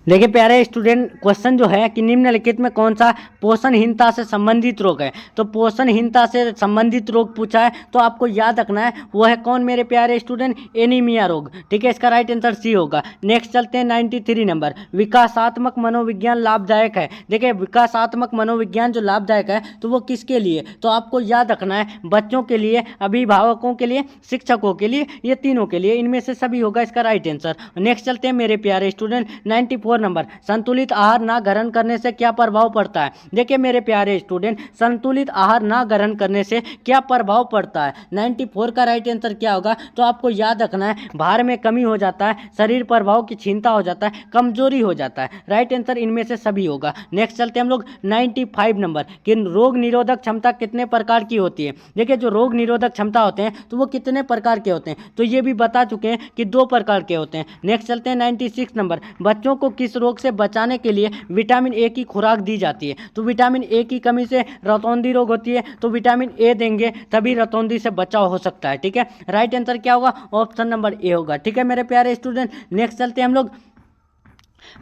देखिए प्यारे स्टूडेंट, क्वेश्चन जो है कि निम्नलिखित में कौन सा पोषणहीनता से संबंधित रोग है, तो पोषणहीनता से संबंधित रोग पूछा है तो आपको याद रखना है वो है कौन मेरे प्यारे स्टूडेंट, एनीमिया रोग। ठीक है, इसका राइट आंसर सी होगा। नेक्स्ट चलते हैं 93 नंबर, विकासात्मक मनोविज्ञान लाभदायक है। देखिए विकासात्मक मनोविज्ञान जो लाभदायक है तो वो किसके लिए, तो आपको याद रखना है बच्चों के लिए, अभिभावकों के लिए, शिक्षकों के लिए, ये तीनों के लिए, इनमें से सभी होगा इसका राइट आंसर। नेक्स्ट चलते हैं मेरे प्यारे स्टूडेंट 94 नंबर, संतुलित आहार ना ग्रहण करने से क्या प्रभाव पड़ता है। देखिए मेरे प्यारे स्टूडेंट, संतुलित आहार ना ग्रहण करने से क्या प्रभाव पड़ता है, 94 का राइट आंसर क्या होगा, तो आपको याद रखना है भार में कमी हो जाता है, शरीर प्रभाव की क्षीणता हो जाता है, कमजोरी हो जाता है। राइट आंसर इनमें से सभी होगा। नेक्स्ट चलते हैं हम लोग 95 नंबर कि रोग निरोधक क्षमता कितने प्रकार की होती है। देखिए जो रोग निरोधक क्षमता होते हैं तो वो कितने प्रकार के होते हैं, तो ये भी बता चुके हैं कि 2 प्रकार के होते हैं। नेक्स्ट चलते हैं 96 नंबर, बच्चों को किस रोग से बचाने के लिए विटामिन ए की खुराक दी जाती है, तो विटामिन ए की कमी से रतौंधी रोग होती है तो विटामिन ए देंगे तभी रतौंधी से बचाव हो सकता है। ठीक है, राइट आंसर क्या होगा, ऑप्शन नंबर ए होगा। ठीक है मेरे प्यारे स्टूडेंट, नेक्स्ट चलते हैं हम लोग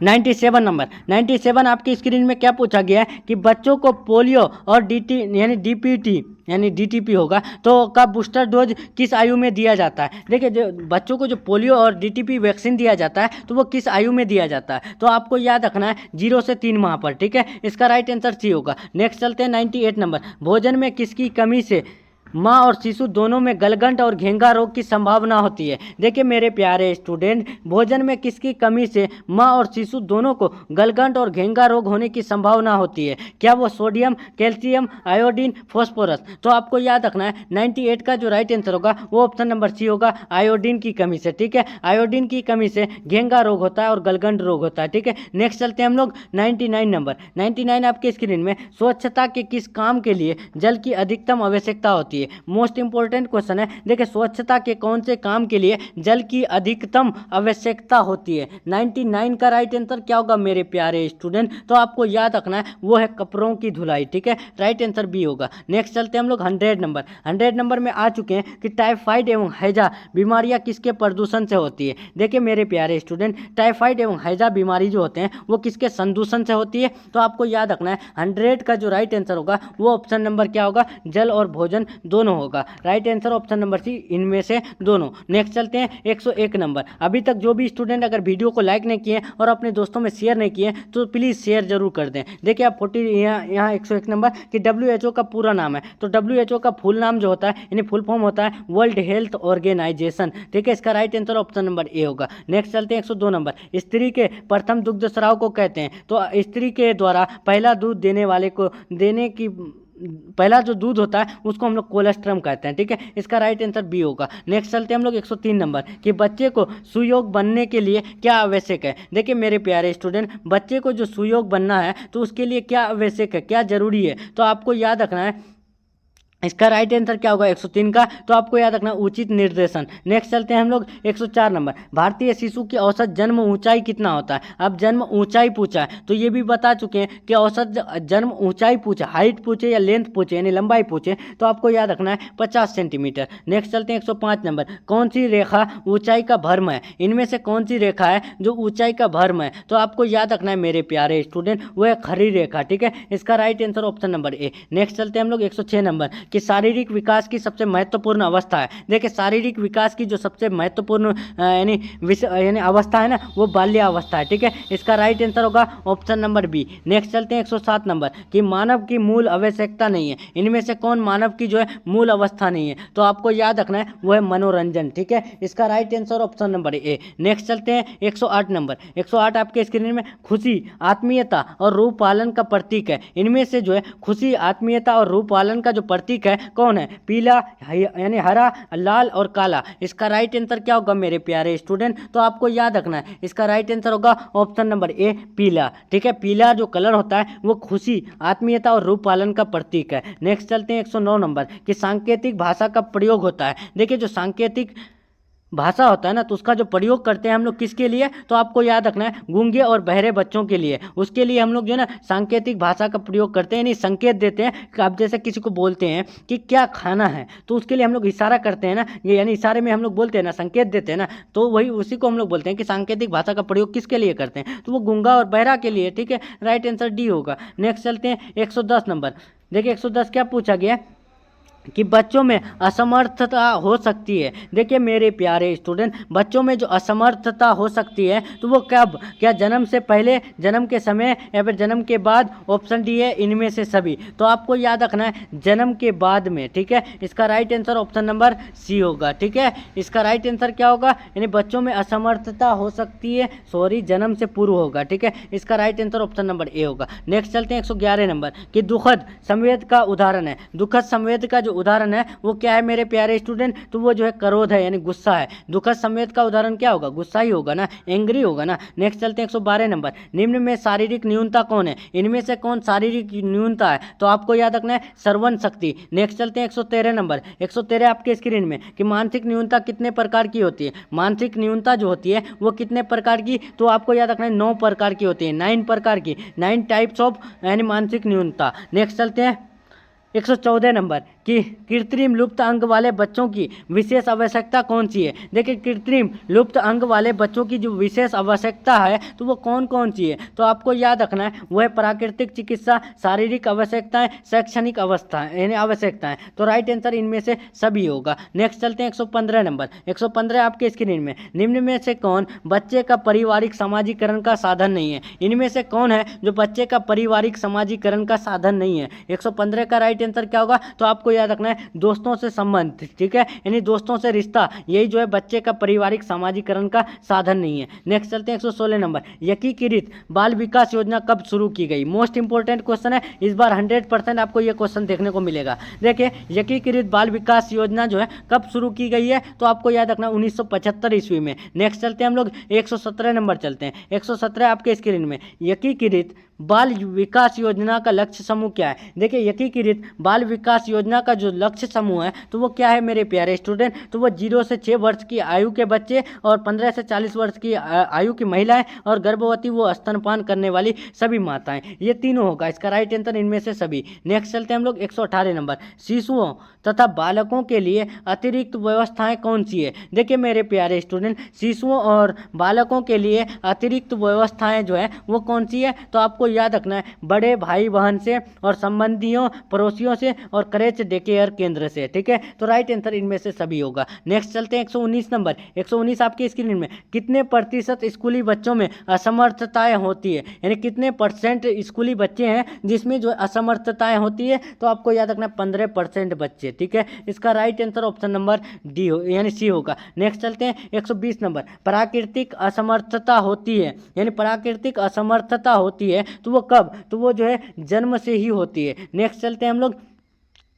97 नंबर। 97 आपकी स्क्रीन में क्या पूछा गया है कि बच्चों को पोलियो और डीटी यानी डीपीटी यानी डीटीपी होगा तो का बूस्टर डोज किस आयु में दिया जाता है। देखिए जो बच्चों को जो पोलियो और डीटीपी वैक्सीन दिया जाता है तो वो किस आयु में दिया जाता है, तो आपको याद रखना है 0 से 3 माह पर। ठीक है, इसका राइट आंसर सी होगा। नेक्स्ट चलते हैं 98 नंबर, भोजन में किसकी कमी से माँ और शिशु दोनों में गलगंट और घेंगा रोग की संभावना होती है। देखिए मेरे प्यारे स्टूडेंट, भोजन में किसकी कमी से माँ और शिशु दोनों को गलगंट और घेंगा रोग होने की संभावना होती है, क्या वो सोडियम, कैल्शियम, आयोडीन, फॉस्फोरस, तो आपको याद रखना है 98 का जो राइट आंसर होगा वो ऑप्शन नंबर सी होगा, आयोडीन की कमी से। ठीक है, आयोडीन की कमी से घेंगा रोग होता है और गलगंट रोग होता है। ठीक है, नेक्स्ट चलते हैं हम लोग 99 नंबर। 99 आपके स्क्रीन में, स्वच्छता के किस काम के लिए जल की अधिकतम आवश्यकता होती है। मोस्ट इंपोर्टेंट क्वेश्चन है। देखिए स्वच्छता के कौन से काम के लिए जल की अधिकतम आवश्यकता होती है, 99 का राइट आंसर क्या होगा मेरे प्यारे स्टूडेंट, तो आपको याद रखना है वो है कपड़ों की धुलाई। ठीक है, राइट आंसर बी होगा। नेक्स्ट चलते हैं हम लोग 100 नंबर। 100 नंबर में आ चुके हैं कि टाइफाइड एवं हैजा बीमारियां किसके प्रदूषण से होती है। देखिए मेरे प्यारे स्टूडेंट, टाइफाइड एवं हैजा बीमारी जो होते हैं वो किसके संदूषण से होती है, तो आपको याद रखना है 100 का जो राइट आंसर होगा वो ऑप्शन नंबर क्या होगा, जल और भोजन दोनों होगा। Right answer option number C, इनमें से दोनों। नेक्स्ट चलते हैं 101 नंबर। अभी तक जो भी स्टूडेंट अगर वीडियो को लाइक नहीं किए और अपने दोस्तों में शेयर नहीं किए तो प्लीज़ शेयर जरूर कर दें। देखिए आप 40 यहाँ 101 नंबर कि WHO का पूरा नाम है, तो WHO का फुल नाम जो होता है यानी फुल फॉर्म होता है वर्ल्ड हेल्थ ऑर्गेनाइजेशन। ठीक है, इसका right answer option number A होगा। नेक्स्ट चलते हैं 102 नंबर। स्त्री के प्रथम दुग्ध स्राव को कहते हैं, तो स्त्री के द्वारा पहला दूध देने वाले को देने की पहला जो दूध होता है उसको हम लोग कोलेस्ट्रम कहते हैं। ठीक है, इसका राइट आंसर बी होगा। नेक्स्ट चलते हैं हम लोग 103 नंबर कि बच्चे को सुयोग बनने के लिए क्या आवश्यक है। देखिए मेरे प्यारे स्टूडेंट, बच्चे को जो सुयोग बनना है तो उसके लिए क्या आवश्यक है, क्या जरूरी है, तो आपको याद रखना है। इसका राइट आंसर क्या होगा 103 का, तो आपको याद रखना उचित निर्देशन। नेक्स्ट चलते हैं हम लोग 104 नंबर। भारतीय शिशु की औसत जन्म ऊंचाई कितना होता है। अब जन्म ऊंचाई पूछा है तो ये भी बता चुके हैं कि औसत जन्म ऊंचाई पूछे, हाइट पूछे या लेंथ पूछे यानी लंबाई पूछे तो आपको याद रखना है 50 सेंटीमीटर। नेक्स्ट चलते हैं 105 नंबर। कौन सी रेखा ऊंचाई का भ्रम है। इनमें से कौन सी रेखा है जो ऊंचाई का भ्रम है, तो आपको याद रखना है मेरे प्यारे स्टूडेंट वो है खड़ी रेखा। ठीक है, इसका right answer option number A. Next चलते हैं हम लोग 106 नंबर कि शारीरिक विकास की सबसे महत्वपूर्ण अवस्था है। देखिए शारीरिक विकास की जो सबसे महत्वपूर्ण यानी अवस्था है ना वो बाल्यावस्था है। ठीक है, इसका राइट आंसर होगा ऑप्शन नंबर बी। नेक्स्ट चलते हैं 107 नंबर कि मानव की मूल आवश्यकता नहीं है। इनमें से कौन मानव की जो है मूल अवस्था नहीं है, तो आपको याद रखना है वो है मनोरंजन। ठीक है, इसका right answer option number A. Next चलते हैं 108 नंबर। 108 आपके स्क्रीन में खुशी, आत्मीयता और रूप पालन का प्रतीक है। इनमें से जो है खुशी, आत्मीयता और रूप पालन का जो प्रतीक है कौन है, पीला यानी हरा, लाल और काला। इसका राइट आंसर क्या होगा मेरे प्यारे स्टूडेंट, तो आपको याद रखना है इसका राइट आंसर होगा ऑप्शन नंबर ए, पीला। ठीक है, पीला जो कलर होता है वो खुशी, आत्मीयता और रूप पालन का प्रतीक है। नेक्स्ट चलते हैं 109 नंबर कि सांकेतिक भाषा का प्रयोग होता है। देखिए जो सांकेतिक भाषा होता है ना तो उसका जो प्रयोग करते हैं हम लोग किसके लिए, तो आपको याद रखना है गूंगे और बहरे बच्चों के लिए। उसके लिए हम लोग जो है ना सांकेतिक भाषा का प्रयोग करते हैं, यानी संकेत देते हैं कि आप जैसे किसी को बोलते हैं कि क्या खाना है तो उसके लिए हम लोग इशारा करते हैं ना, ये यानी इशारे में हम लोग बोलते हैं ना, संकेत देते हैं ना, तो वही उसी को हम लोग बोलते हैं कि सांकेतिक भाषा का प्रयोग किसके लिए करते हैं, तो वो गूंगा और बहरा के लिए। ठीक है, राइट आंसर डी होगा। नेक्स्ट चलते हैं 110 नंबर। देखिए 110 क्या पूछा गया कि बच्चों में असमर्थता हो सकती है। देखिए मेरे प्यारे स्टूडेंट, बच्चों में जो असमर्थता हो सकती है तो वो कब, क्या जन्म से पहले, जन्म के समय या फिर जन्म के बाद। ऑप्शन डी है इनमें से सभी, तो आपको याद रखना है जन्म के बाद में। ठीक है, इसका right answer option number C होगा। ठीक है, इसका राइट आंसर क्या होगा, यानी बच्चों में असमर्थता हो सकती है, सॉरी जन्म से पूर्व होगा। ठीक है, इसका right answer option number A होगा। नेक्स्ट चलते हैं 111 नंबर कि दुखद संवेद का उदाहरण है। दुखद संवेद का जो उदाहरण है वो क्या है मेरे प्यारे स्टूडेंट, तो वो जो है क्रोध है यानी गुस्सा है। दुखद संवेद का उदाहरण क्या होगा, गुस्सा ही होगा ना, एंग्री होगा ना। नेक्स्ट चलते हैं 112 नंबर। निम्न में शारीरिक न्यूनता कौन है, इनमें से कौन शारीरिक न्यूनता है, तो आपको याद रखना है श्रवण शक्ति। नेक्स्ट चलते हैं 113 नंबर। 113 आपके स्क्रीन में कि मानसिक न्यूनता कितने प्रकार की होती है। मानसिक न्यूनता जो होती है वो कितने प्रकार की, तो आपको याद रखना है 9 प्रकार की होती है, 9 प्रकार की, 9 टाइप्स ऑफ यानी मानसिक न्यूनता। नेक्स्ट चलते हैं 114 नंबर कि कृत्रिम लुप्त अंग वाले बच्चों की विशेष आवश्यकता कौन सी है। देखिए कृत्रिम लुप्त अंग वाले बच्चों की जो विशेष आवश्यकता है तो वो कौन कौन सी है, तो आपको याद रखना है वो है प्राकृतिक चिकित्सा, शारीरिक आवश्यकताएं, शैक्षणिक अवस्था यानी आवश्यकताएं। तो राइट आंसर इनमें से सभी होगा। नेक्स्ट चलते हैं 115 नंबर। 115 आपके स्क्रीन में, निम्न में से कौन बच्चे का पारिवारिक समाजीकरण का साधन नहीं है। इनमें से कौन है जो बच्चे का पारिवारिक समाजीकरण का साधन नहीं है। 115 का राइट आंसर क्या होगा, तो आपको याद रखना है दोस्तों से संबंध। ठीक है, यानी दोस्तों से रिश्ता, यही जो है बच्चे का पारिवारिक समाजीकरण का साधन नहीं है। नेक्स्ट चलते हैं 116 नंबर। एकीकृत बाल विकास योजना कब शुरू की गई। मोस्ट इंपोर्टेंट क्वेश्चन है, इस बार 100% आपको यह क्वेश्चन देखने को मिलेगा। देखिए एकीकृत बाल विकास योजना जो है कब शुरू की गई है, तो आपको याद रखना 1975 ईस्वी में। नेक्स्ट चलते हैं हम लोग 117 नंबर चलते हैं। 117 आपके स्क्रीन में, एकीकृत बाल विकास योजना का लक्ष्य समूह क्या है। देखिए एकीकृत बाल विकास योजना का जो लक्ष्य समूह है तो वो क्या है मेरे प्यारे स्टूडेंट, तो वो 0 से 6 वर्ष की आयु के बच्चे और 15 से 40 वर्ष की आयु की महिलाएं और गर्भवती वो स्तनपान करने वाली सभी माताएं, ये तीनों होगा। इसका राइट आंसर इनमें से सभी। नेक्स्ट चलते हैं हम लोग 118 नंबर। शिशुओं तथा बालकों के लिए अतिरिक्त व्यवस्थाएं कौन सी है। देखिए मेरे प्यारे स्टूडेंट, शिशुओं और बालकों के लिए अतिरिक्त व्यवस्थाएं जो है वो कौन सी है, तो आपको याद रखना है बड़े भाई बहन से और संबंधियों पड़ोसियों से और क्रेच डे केयर केंद्र से, ठीक है। तो राइट आंसर इनमें से सभी होगा। नेक्स्ट चलते हैं 119 नंबर। 119 आपकी स्क्रीन में, कितने प्रतिशत स्कूली बच्चों में असमर्थताएं होती है, यानी कितने परसेंट स्कूली बच्चे हैं जिसमें जो असमर्थताएं होती है, तो आपको याद रखना 15% बच्चे, ठीक है। इसका right answer option number D हो यानी सी होगा। नेक्स्ट चलते हैं 120 नंबर। प्राकृतिक असमर्थता होती है, यानी प्राकृतिक असमर्थता होती है तो वो कब, तो वो जो है जन्म से ही होती है। नेक्स्ट चलते हैं हम लोग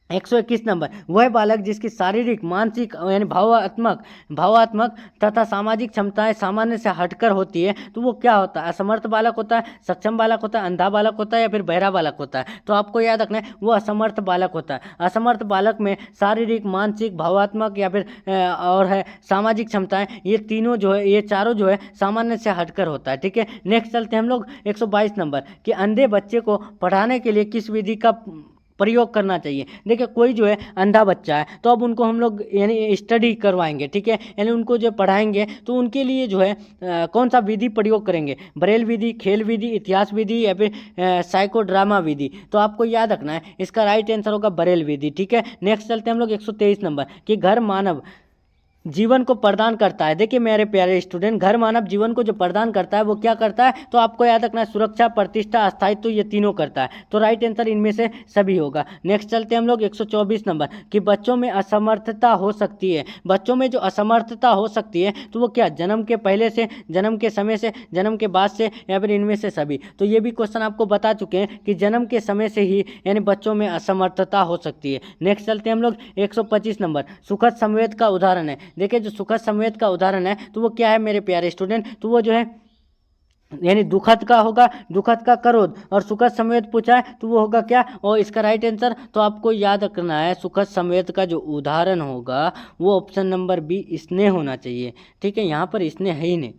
121 नंबर। वह बालक जिसकी शारीरिक, मानसिक यानी भावात्मक तथा सामाजिक क्षमताएं सामान्य से हटकर होती है तो वो क्या होता है, असमर्थ बालक होता है, सक्षम बालक होता है, अंधा बालक होता है या फिर बहरा बालक होता है। तो आपको याद रखना है वो असमर्थ बालक होता है। असमर्थ बालक में शारीरिक, मानसिक, भावात्मक या फिर और है सामाजिक क्षमताएं, ये तीनों जो है, ये चारों जो है सामान्य से हटकर होता है, ठीक है। नेक्स्ट चलते हैं हम लोग 122 नंबर कि अंधे बच्चे को पढ़ाने के लिए किस विधि का प्रयोग करना चाहिए। देखिए कोई जो है अंधा बच्चा है तो अब उनको हम लोग यानी स्टडी करवाएंगे, ठीक है, यानी उनको जो पढ़ाएंगे तो उनके लिए जो है कौन सा विधि प्रयोग करेंगे, ब्रेल विधि, खेल विधि, इतिहास विधि या फिर साइको ड्रामा विधि। तो आपको याद रखना है इसका राइट आंसर होगा ब्रेल विधि, ठीक है। नेक्स्ट चलते हैं हम लोग 123 नंबर कि घर मानव जीवन को प्रदान करता है। देखिए मेरे प्यारे स्टूडेंट, घर मानव जीवन को जो प्रदान करता है वो क्या करता है, तो आपको याद रखना है सुरक्षा, प्रतिष्ठा, अस्थायित्व, ये तीनों करता है। तो राइट आंसर इनमें से सभी होगा। नेक्स्ट चलते हैं हम लोग 124 नंबर कि बच्चों में असमर्थता हो सकती है। बच्चों में जो असमर्थता हो सकती है तो वो क्या, जन्म के पहले से, जन्म के समय से, जन्म के बाद से या फिर इनमें से सभी। तो ये भी क्वेश्चन आपको बता चुके हैं कि जन्म के समय से ही यानी बच्चों में असमर्थता हो सकती है। नेक्स्ट चलते हैं हम लोग 125 नंबर। सुखद संवेद का उदाहरण है। देखिए जो सुखद संवेद का उदाहरण है तो वो क्या है मेरे प्यारे स्टूडेंट, तो वो जो है यानी दुखद का होगा, दुखद का क्रोध, और सुखद संवेद पूछा है तो वो होगा क्या, और इसका राइट आंसर तो आपको याद रखना है सुखद संवेद का जो उदाहरण होगा वो ऑप्शन नंबर बी स्नेह होना चाहिए, ठीक है। यहाँ पर स्नेह है ही नहीं,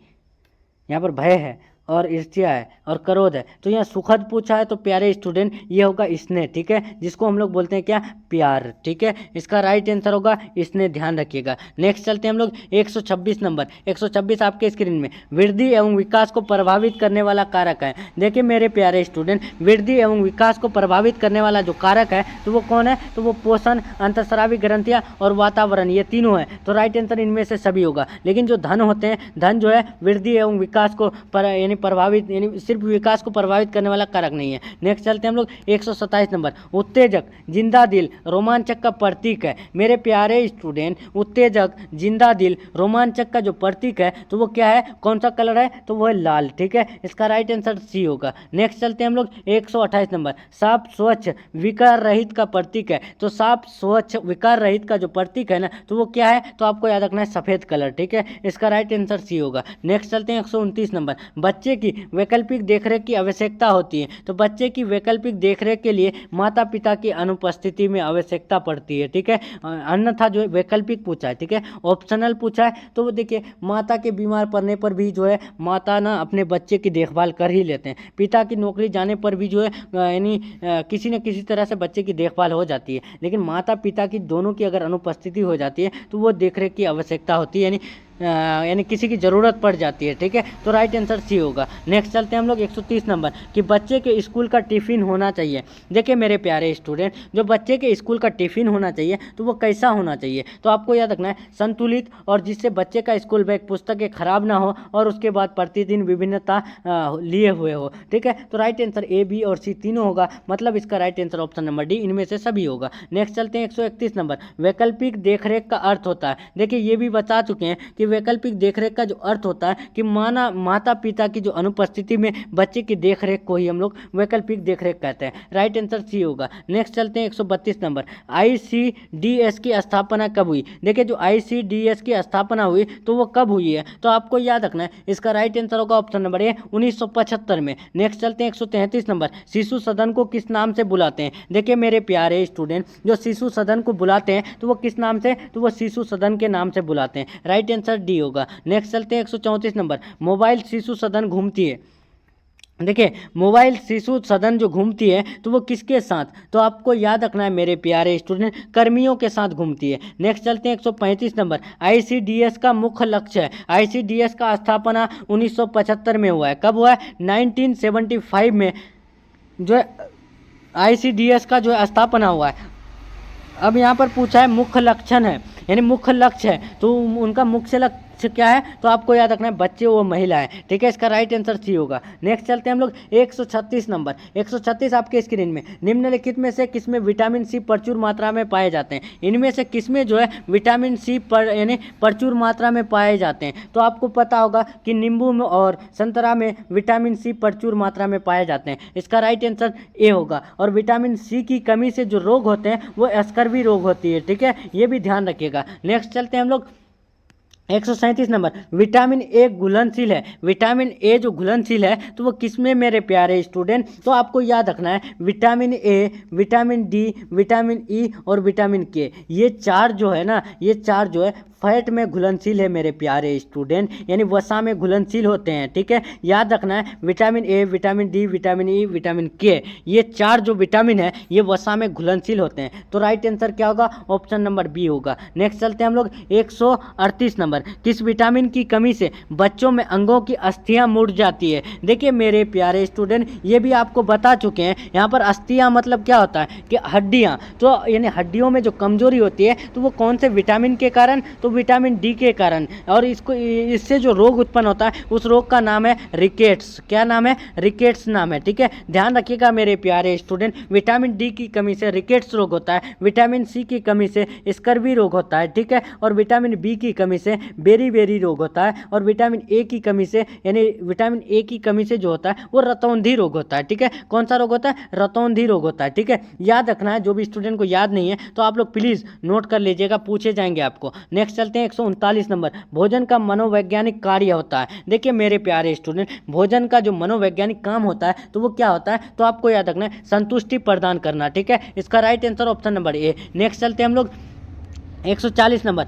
यहाँ पर भय है और ईर्ष्या है और क्रोध है। तो यहाँ सुखद पूछा है तो प्यारे स्टूडेंट ये होगा स्नेह, ठीक है, जिसको हम लोग बोलते हैं क्या, प्यार, ठीक है। इसका राइट आंसर होगा स्नेह, ध्यान रखिएगा। नेक्स्ट चलते हैं हम लोग 126 नंबर। 126 आपके स्क्रीन में, वृद्धि एवं विकास को प्रभावित करने वाला कारक है। देखिए मेरे प्यारे स्टूडेंट, वृद्धि एवं विकास को प्रभावित करने वाला जो कारक है तो वो कौन है, तो वो पोषण, अंतःस्रावी ग्रंथियाँ और वातावरण, ये तीनों है। तो राइट आंसर इनमें से सभी होगा। लेकिन जो धन होते हैं, धन जो है वृद्धि एवं विकास को यानी प्रभावित, यानी सिर्फ विकास को प्रभावित करने वाला कारक नहीं है। नेक्स्ट चलते हैं हम लोग 127 नंबर। उत्तेजक, जिंदा दिल, रोमांचक का प्रतीक है। मेरे प्यारे स्टूडेंट, उत्तेजक, जिंदा दिल, रोमांचक का जो प्रतीक है तो वो क्या है, कौन सा कलर है, तो वो है लाल, ठीक है। इसका राइट आंसर सी होगा। नेक्स्ट चलते हैं हम लोग 128 नंबर। साफ, स्वच्छ, विकार रहित का प्रतीक है। तो साफ, स्वच्छ, विकार रहित का जो प्रतीक है ना तो वो क्या है, तो आपको याद रखना है सफेद कलर, ठीक है। इसका राइट आंसर सी होगा। नेक्स्ट चलते हैं 129 नंबर। बच्चे की वैकल्पिक देखरेख की आवश्यकता होती है। तो बच्चे की वैकल्पिक देखरेख के लिए माता पिता की अनुपस्थिति में आवश्यकता पड़ती है, ठीक है। अन्यथा जो है वैकल्पिक पूछा है, ठीक है, ऑप्शनल पूछा है तो वो देखिए माता के बीमार पड़ने पर भी जो है माता ना अपने बच्चे की देखभाल कर ही लेते हैं। पिता की नौकरी जाने पर भी जो है यानी किसी न किसी तरह से बच्चे की देखभाल हो जाती है। लेकिन माता पिता की दोनों की अगर अनुपस्थिति हो जाती है तो वो देखरेख की आवश्यकता होती है, यानी किसी की ज़रूरत पड़ जाती है, ठीक है। तो राइट आंसर सी होगा। नेक्स्ट चलते हैं हम लोग 130 नंबर कि बच्चे के स्कूल का टिफ़िन होना चाहिए। देखिए मेरे प्यारे स्टूडेंट, जो बच्चे के स्कूल का टिफ़िन होना चाहिए तो वो कैसा होना चाहिए, तो आपको याद रखना है संतुलित, और जिससे बच्चे का स्कूल बैग पुस्तकें खराब ना हो और उसके बाद प्रतिदिन विभिन्नता लिए हुए हो, ठीक है। तो राइट आंसर ए, बी और सी तीनों होगा, मतलब इसका right answer option number D, इनमें से सभी होगा। नेक्स्ट चलते हैं 131 नंबर। वैकल्पिक देखरेख का अर्थ होता है। देखिए ये भी बता चुके हैं कि वैकल्पिक देखरेख का जो अर्थ होता है कि माता पिता की जो अनुपस्थिति में बच्चे की देखरेख को ही हम लोग वैकल्पिक देखरेख कहते हैं। राइट आंसर सी होगा। नेक्स्ट चलते हैं 132 नंबर। ICDS की स्थापना कब हुई। देखिए जो ICDS की स्थापना हुई तो वो कब हुई है, तो आपको याद रखना है इसका राइट आंसर होगा ऑप्शन नंबर ए, 1975 में। नेक्स्ट चलते हैं 133 नंबर। शिशु सदन को किस नाम से बुलाते हैं। देखिए मेरे प्यारे स्टूडेंट, जो शिशु सदन को बुलाते हैं तो वो किस नाम से, तो वो शिशु सदन के नाम से बुलाते हैं। राइट आंसर डी होगा। नेक्स्ट चलते हैं 134 नंबर। मोबाइल शिशु सदन घूमती है। देखिए मोबाइल शिशु सदन जो घूमती है तो वो किसके साथ, तो आपको याद रखना है मेरे प्यारे स्टूडेंट, कर्मियों के साथ घूमती है। नेक्स्ट चलते हैं 135 नंबर। ICDS का मुख्य लक्ष्य है। ICDS का स्थापना 1975 में हुआ है। कब हुआ है, 1975 में जो है ICDS का जो है स्थापना हुआ है। अब यहाँ पर पूछा है मुख्य लक्षण है, यानी मुख्य लक्ष्य है, तो उनका मुख्य लक्ष्य क्या है, तो आपको याद रखना है बच्चे व महिलाएं, ठीक है। इसका राइट आंसर सी होगा। नेक्स्ट चलते हैं हम लोग 136 नंबर। 136 आपके स्क्रीन में, निम्नलिखित में से किसमें विटामिन सी प्रचुर मात्रा में पाए जाते हैं, इनमें से किसमें जो है विटामिन सी यानी प्रचुर मात्रा में पाए जाते हैं, तो आपको पता होगा कि नींबू में और संतरा में विटामिन सी प्रचुर मात्रा में पाए जाते हैं। इसका राइट आंसर ए होगा। और विटामिन सी की कमी से जो रोग होते हैं वो स्कर्वी रोग होती है, ठीक है, ये भी ध्यान रखिएगा। नेक्स्ट चलते हैं हम लोग 137 नंबर। विटामिन ए घुलनशील है, विटामिन ए जो घुलनशील है तो वो किसमें मेरे प्यारे स्टूडेंट, तो आपको याद रखना है vitamin A, vitamin D, vitamin E और विटामिन के, ये चार जो है ना, ये चार जो है फैट में घुलनशील है मेरे प्यारे स्टूडेंट, यानी वसा में घुलनशील होते हैं, ठीक है। याद रखना है vitamin A, vitamin D, vitamin E, vitamin के, ये चार जो विटामिन है ये वसा में घुलनशील होते हैं। तो राइट आंसर क्या होगा, ऑप्शन नंबर बी होगा। नेक्स्ट चलते हैं हम लोग 138 नंबर। किस विटामिन की कमी से बच्चों में अंगों की अस्थियां मुड़ जाती है। देखिए मेरे प्यारे स्टूडेंट, ये भी आपको बता चुके हैं। यहाँ पर अस्थियां मतलब क्या होता है कि हड्डियां, तो यानी हड्डियों में जो कमजोरी होती है तो वो कौन से विटामिन के कारण, तो विटामिन डी के कारण। और इससे जो रोग उत्पन्न होता है उस रोग का नाम है रिकेट्स। क्या नाम है, रिकेट्स नाम है, ठीक है। ध्यान रखिएगा मेरे प्यारे स्टूडेंट, विटामिन डी की कमी से रिकेट्स रोग होता है, विटामिन सी की कमी से स्कर्वी रोग होता है, ठीक है, और विटामिन बी की कमी से बेरी रोग होता है, और विटामिन ए की कमी से, यानी विटामिन ए की कमी से जो होता है वो रतौंधी रोग होता है, ठीक है। कौन सा रोग होता है, रतौंधी रोग होता है, ठीक है। याद रखना है, जो भी स्टूडेंट को याद नहीं है तो आप लोग प्लीज नोट कर लीजिएगा, पूछे जाएंगे आपको। नेक्स्ट चलते हैं 139 नंबर। भोजन का मनोवैज्ञानिक कार्य होता है। देखिए मेरे प्यारे स्टूडेंट, भोजन का जो मनोवैज्ञानिक काम होता है तो वो क्या होता है, तो आपको याद रखना है संतुष्टि प्रदान करना, ठीक है। इसका right answer option number A. Next चलते हैं हम लोग 140 नंबर।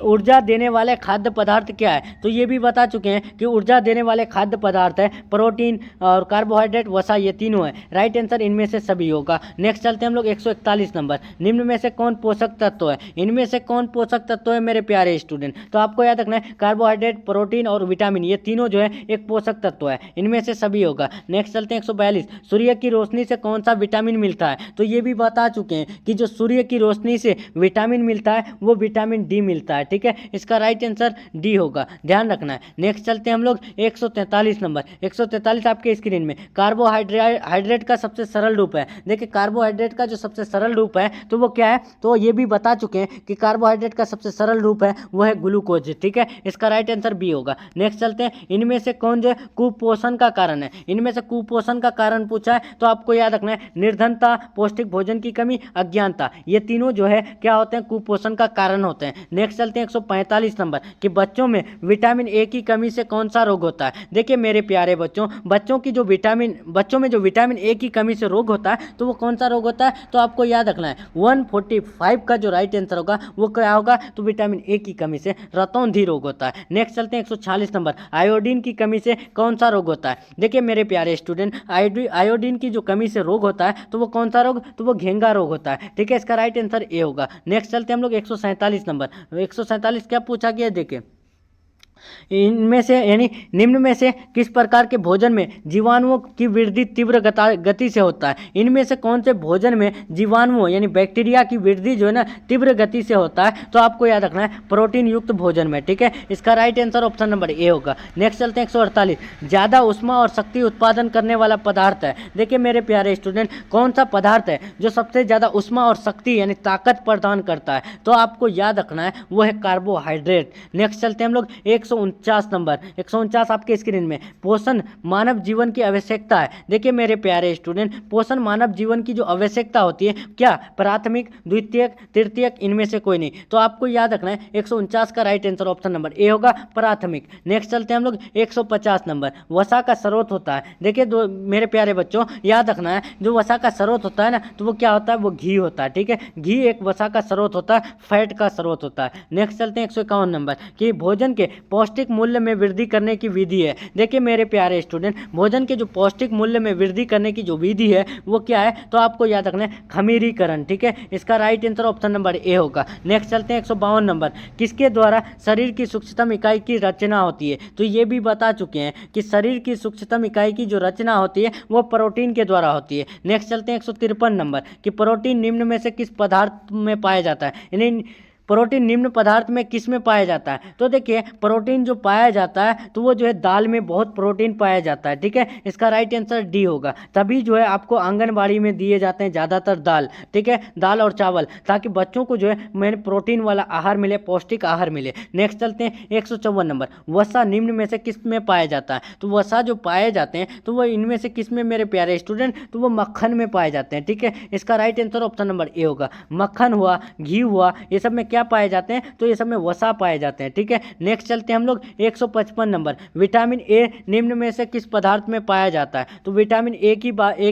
ऊर्जा देने वाले खाद्य पदार्थ क्या है, तो ये भी बता चुके हैं कि ऊर्जा देने वाले खाद्य पदार्थ है प्रोटीन और कार्बोहाइड्रेट, वसा, ये तीनों है। राइट आंसर इनमें से सभी होगा। नेक्स्ट चलते हैं हम लोग 141 नंबर। निम्न में से कौन पोषक तत्व है, इनमें से कौन पोषक तत्व है मेरे प्यारे स्टूडेंट, तो आपको याद रखना है कार्बोहाइड्रेट, प्रोटीन और विटामिन, ये तीनों जो है एक पोषक तत्व है, इनमें से सभी होगा। नेक्स्ट चलते हैं 142। सूर्य की रोशनी से कौन सा विटामिन मिलता है, तो ये भी बता चुके हैं कि जो सूर्य की रोशनी से विटामिन मिलता है वो विटामिन डी मिलता है, ठीक है। इसका राइट आंसर डी होगा, ध्यान रखना है। नेक्स्ट चलते हैं हम लोग 143 नंबर। 143 आपके स्क्रीन में। कार्बोहाइड्रेट का सबसे सरल रूप है। देखिए कार्बोहाइड्रेट का जो सबसे सरल रूप है तो वो क्या है, तो ये भी बता चुके हैं कि कार्बोहाइड्रेट का सबसे सरल रूप है वो है ग्लूकोज, ठीक है। इसका राइट आंसर बी होगा। नेक्स्ट चलते हैं, इनमें से कौन जो कुपोषण का कारण है, इनमें से कुपोषण का कारण पूछा है तो आपको याद रखना है निर्धनता, पौष्टिक भोजन की कमी, अज्ञानता, ये तीनों जो है क्या होते हैं, कुपोषण का कारण होते हैं। नेक्स्ट चलते हैं 145 नंबर कि बच्चों में विटामिन ए की कमी से कौन सा रोग होता है। देखिए मेरे प्यारे बच्चों, बच्चों में जो विटामिन ए की कमी से रोग होता है तो वो कौन सा रोग होता है, तो आपको याद रखना है 145 का जो राइट आंसर होगा वो क्या होगा, तो विटामिन ए की कमी से रतौंधी रोग होता है। नेक्स्ट चलते हैं 146 नंबर। आयोडीन की कमी से कौन सा रोग होता है। देखिए मेरे प्यारे स्टूडेंट, आयोडीन की जो कमी से रोग होता है तो वो कौन सा रोग, तो वो घेंगा रोग होता है, ठीक है। इसका राइट आंसर ए होगा। नेक्स्ट चलते हैं हम लोग 147 नंबर। 147 क्या पूछा गया, देखें इनमें से यानी निम्न में से किस प्रकार के भोजन में जीवाणुओं की वृद्धि तीव्र गति से होता है। इनमें से कौन से भोजन में जीवाणुओं यानी बैक्टीरिया की वृद्धि जो है ना तीव्र गति से होता है, तो आपको याद रखना है प्रोटीन युक्त भोजन में, ठीक है। इसका right answer option number A होगा। नेक्स्ट चलते हैं 148। ज्यादा उष्मा और शक्ति उत्पादन करने वाला पदार्थ है। देखिए मेरे प्यारे स्टूडेंट, कौन सा पदार्थ है जो सबसे ज्यादा उष्मा और शक्ति यानी ताकत प्रदान करता है, तो आपको याद रखना है वो है कार्बोहाइड्रेट। नेक्स्ट चलते हैं हम लोग 149 नंबर। 149 आपके स्क्रीन में। पोषण मानव जीवन की आवश्यकता है। देखिए मेरे प्यारे स्टूडेंट, पोषण मानव जीवन की जो आवश्यकता होती है, क्या प्राथमिक, द्वितीयक, तृतीयक, इनमें से कोई नहीं, तो आपको याद रखना है 149 का right answer option number A होगा, प्राथमिक। नेक्स्ट चलते हैं हम लोग 150 नंबर। वसा का स्रोत होता है। देखिए मेरे प्यारे बच्चों, याद रखना है जो वसा का स्रोत होता है ना, तो वो क्या होता है, वो घी होता है, ठीक है। घी एक वसा का स्रोत होता है, फैट का स्रोत होता है। नेक्स्ट चलते हैं 151 नंबर कि भोजन के पौष्टिक मूल्य में वृद्धि करने की विधि है। देखिए मेरे प्यारे स्टूडेंट, भोजन के जो पौष्टिक मूल्य में वृद्धि करने की जो विधि है वो क्या है, तो आपको याद रखना है खमीरीकरण। ठीक है, इसका right answer option number A होगा। नेक्स्ट चलते हैं 152 नंबर, किसके द्वारा शरीर की सूक्ष्मतम इकाई की रचना होती है। तो ये भी बता चुके हैं कि शरीर की सूक्ष्मतम इकाई की जो रचना होती है वो प्रोटीन के द्वारा होती है। नेक्स्ट चलते हैं 153 नंबर, कि प्रोटीन निम्न में से किस पदार्थ में पाया जाता है, यानी प्रोटीन निम्न पदार्थ में किस में पाया जाता है। तो देखिए प्रोटीन जो पाया जाता है तो वो जो है दाल में बहुत प्रोटीन पाया जाता है। ठीक है, इसका राइट आंसर डी होगा। तभी जो है आपको आंगनबाड़ी में दिए जाते हैं ज़्यादातर दाल। ठीक है, दाल और चावल, ताकि बच्चों को जो है मैंने प्रोटीन वाला आहार मिले, पौष्टिक आहार मिले। नेक्स्ट चलते हैं 154 नंबर, वसा निम्न में से किस में पाया जाता है। तो वसा जो पाए जाते हैं तो वो इनमें से किस में मेरे प्यारे स्टूडेंट, तो वो मक्खन में पाए जाते हैं। ठीक है, इसका right answer option number A होगा। मक्खन हुआ, घी हुआ, ये सब में क्या पाए जाते हैं, तो ये सब में वसा पाए जाते हैं। ठीक है, नेक्स्ट चलते हैं हम लोग 155 नंबर, विटामिन ए निम्न में से किस पदार्थ में पाया जाता है। तो विटामिन ए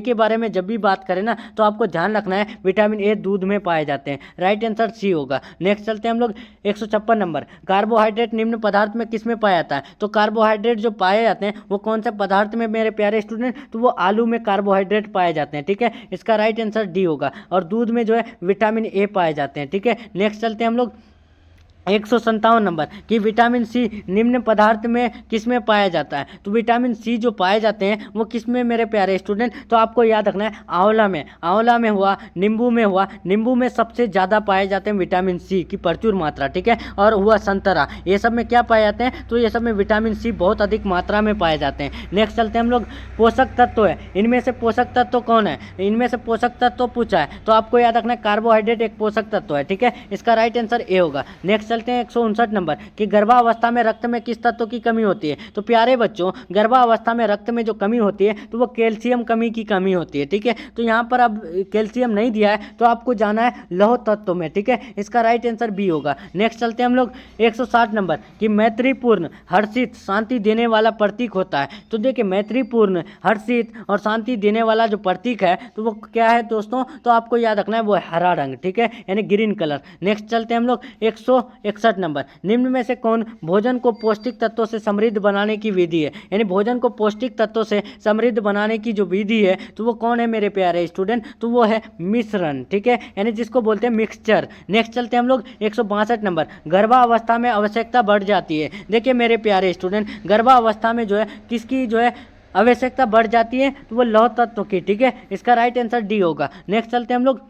के बारे में जब भी बात करें ना तो आपको ध्यान रखना है विटामिन ए दूध में पाए जाते हैं। राइट आंसर सी होगा। नेक्स्ट चलते हैं हम लोग 156 नंबर, कार्बोहाइड्रेट निम्न पदार्थ में किस में पाया जाता है। तो कार्बोहाइड्रेट जो पाए जाते हैं वो कौन से पदार्थ में मेरे प्यारे स्टूडेंट, तो वो आलू में कार्बोहाइड्रेट पाए जाते हैं। ठीक है, इसका राइट आंसर डी होगा। और दूध में जो है विटामिन ए पाए जाते हैं। ठीक है, नेक्स्ट चलते हैं हम लोग 157 नंबर, कि विटामिन सी निम्न पदार्थ में किस में पाया जाता है। तो विटामिन सी जो पाए जाते हैं वो किस में मेरे प्यारे स्टूडेंट, तो आपको याद रखना है आंवला में। आंवला में हुआ, नींबू में हुआ, नींबू में सबसे ज़्यादा पाए जाते हैं विटामिन सी की प्रचुर मात्रा। ठीक है, और हुआ संतरा, ये सब में क्या पाए जाते हैं, तो ये सब में विटामिन सी बहुत अधिक मात्रा में पाए जाते हैं। नेक्स्ट चलते हैं हम लोग पोषक तत्व है, इनमें से पोषक तत्व कौन है, इनमें से पोषक तत्व पूछा है तो आपको याद रखना है कार्बोहाइड्रेट एक पोषक तत्व है। ठीक है, इसका राइट आंसर ए होगा। नेक्स्ट चलते हैं 159 नंबर, कि गर्भावस्था में रक्त में किस तत्व की कमी होती है। तो प्यारे बच्चों, गर्भावस्था में रक्त में जो कमी होती है तो वो कैल्शियम कमी की कमी होती है। ठीक है, तो यहाँ पर अब कैल्शियम नहीं दिया है तो आपको जाना है लौह तत्व में। ठीक है, इसका राइट आंसर बी होगा। नेक्स्ट चलते हैं हम लोग 160 नंबर, कि मैत्रीपूर्ण, हर्षित, शांति देने वाला प्रतीक होता है। तो देखिए मैत्रीपूर्ण, हर्षित और शांति देने वाला जो प्रतीक है तो वो क्या है दोस्तों, तो आपको याद रखना है वो है हरा रंग। ठीक है, यानी ग्रीन कलर। नेक्स्ट चलते हैं हम लोग 161 नंबर, निम्न में से कौन भोजन को पौष्टिक तत्वों से समृद्ध बनाने की विधि है। यानी भोजन को पौष्टिक तत्वों से समृद्ध बनाने की जो विधि है तो वो कौन है मेरे प्यारे स्टूडेंट, तो वो है मिश्रण। ठीक है, यानी जिसको बोलते हैं मिक्सचर। नेक्स्ट चलते हैं हम लोग 162 नंबर, गर्भावस्था में आवश्यकता बढ़ जाती है। देखिए मेरे प्यारे स्टूडेंट, गर्भावस्था में जो है किसकी जो है आवश्यकता बढ़ जाती है, तो वो लौह तत्व की। ठीक है, इसका राइट आंसर डी होगा। नेक्स्ट चलते हैं हम लोग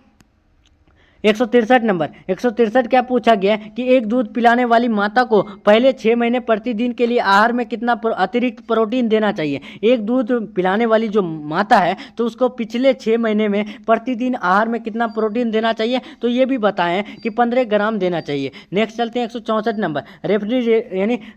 163 नंबर, 163 क्या पूछा गया है, कि एक दूध पिलाने वाली माता को पहले 6 महीने प्रतिदिन के लिए आहार में कितना अतिरिक्त प्रोटीन देना चाहिए। एक दूध पिलाने वाली जो माता है तो उसको पिछले 6 महीने में प्रतिदिन आहार में कितना प्रोटीन देना चाहिए, तो ये भी बताएं कि 15 ग्राम देना चाहिए। नेक्स्ट चलते हैं 164 नंबर,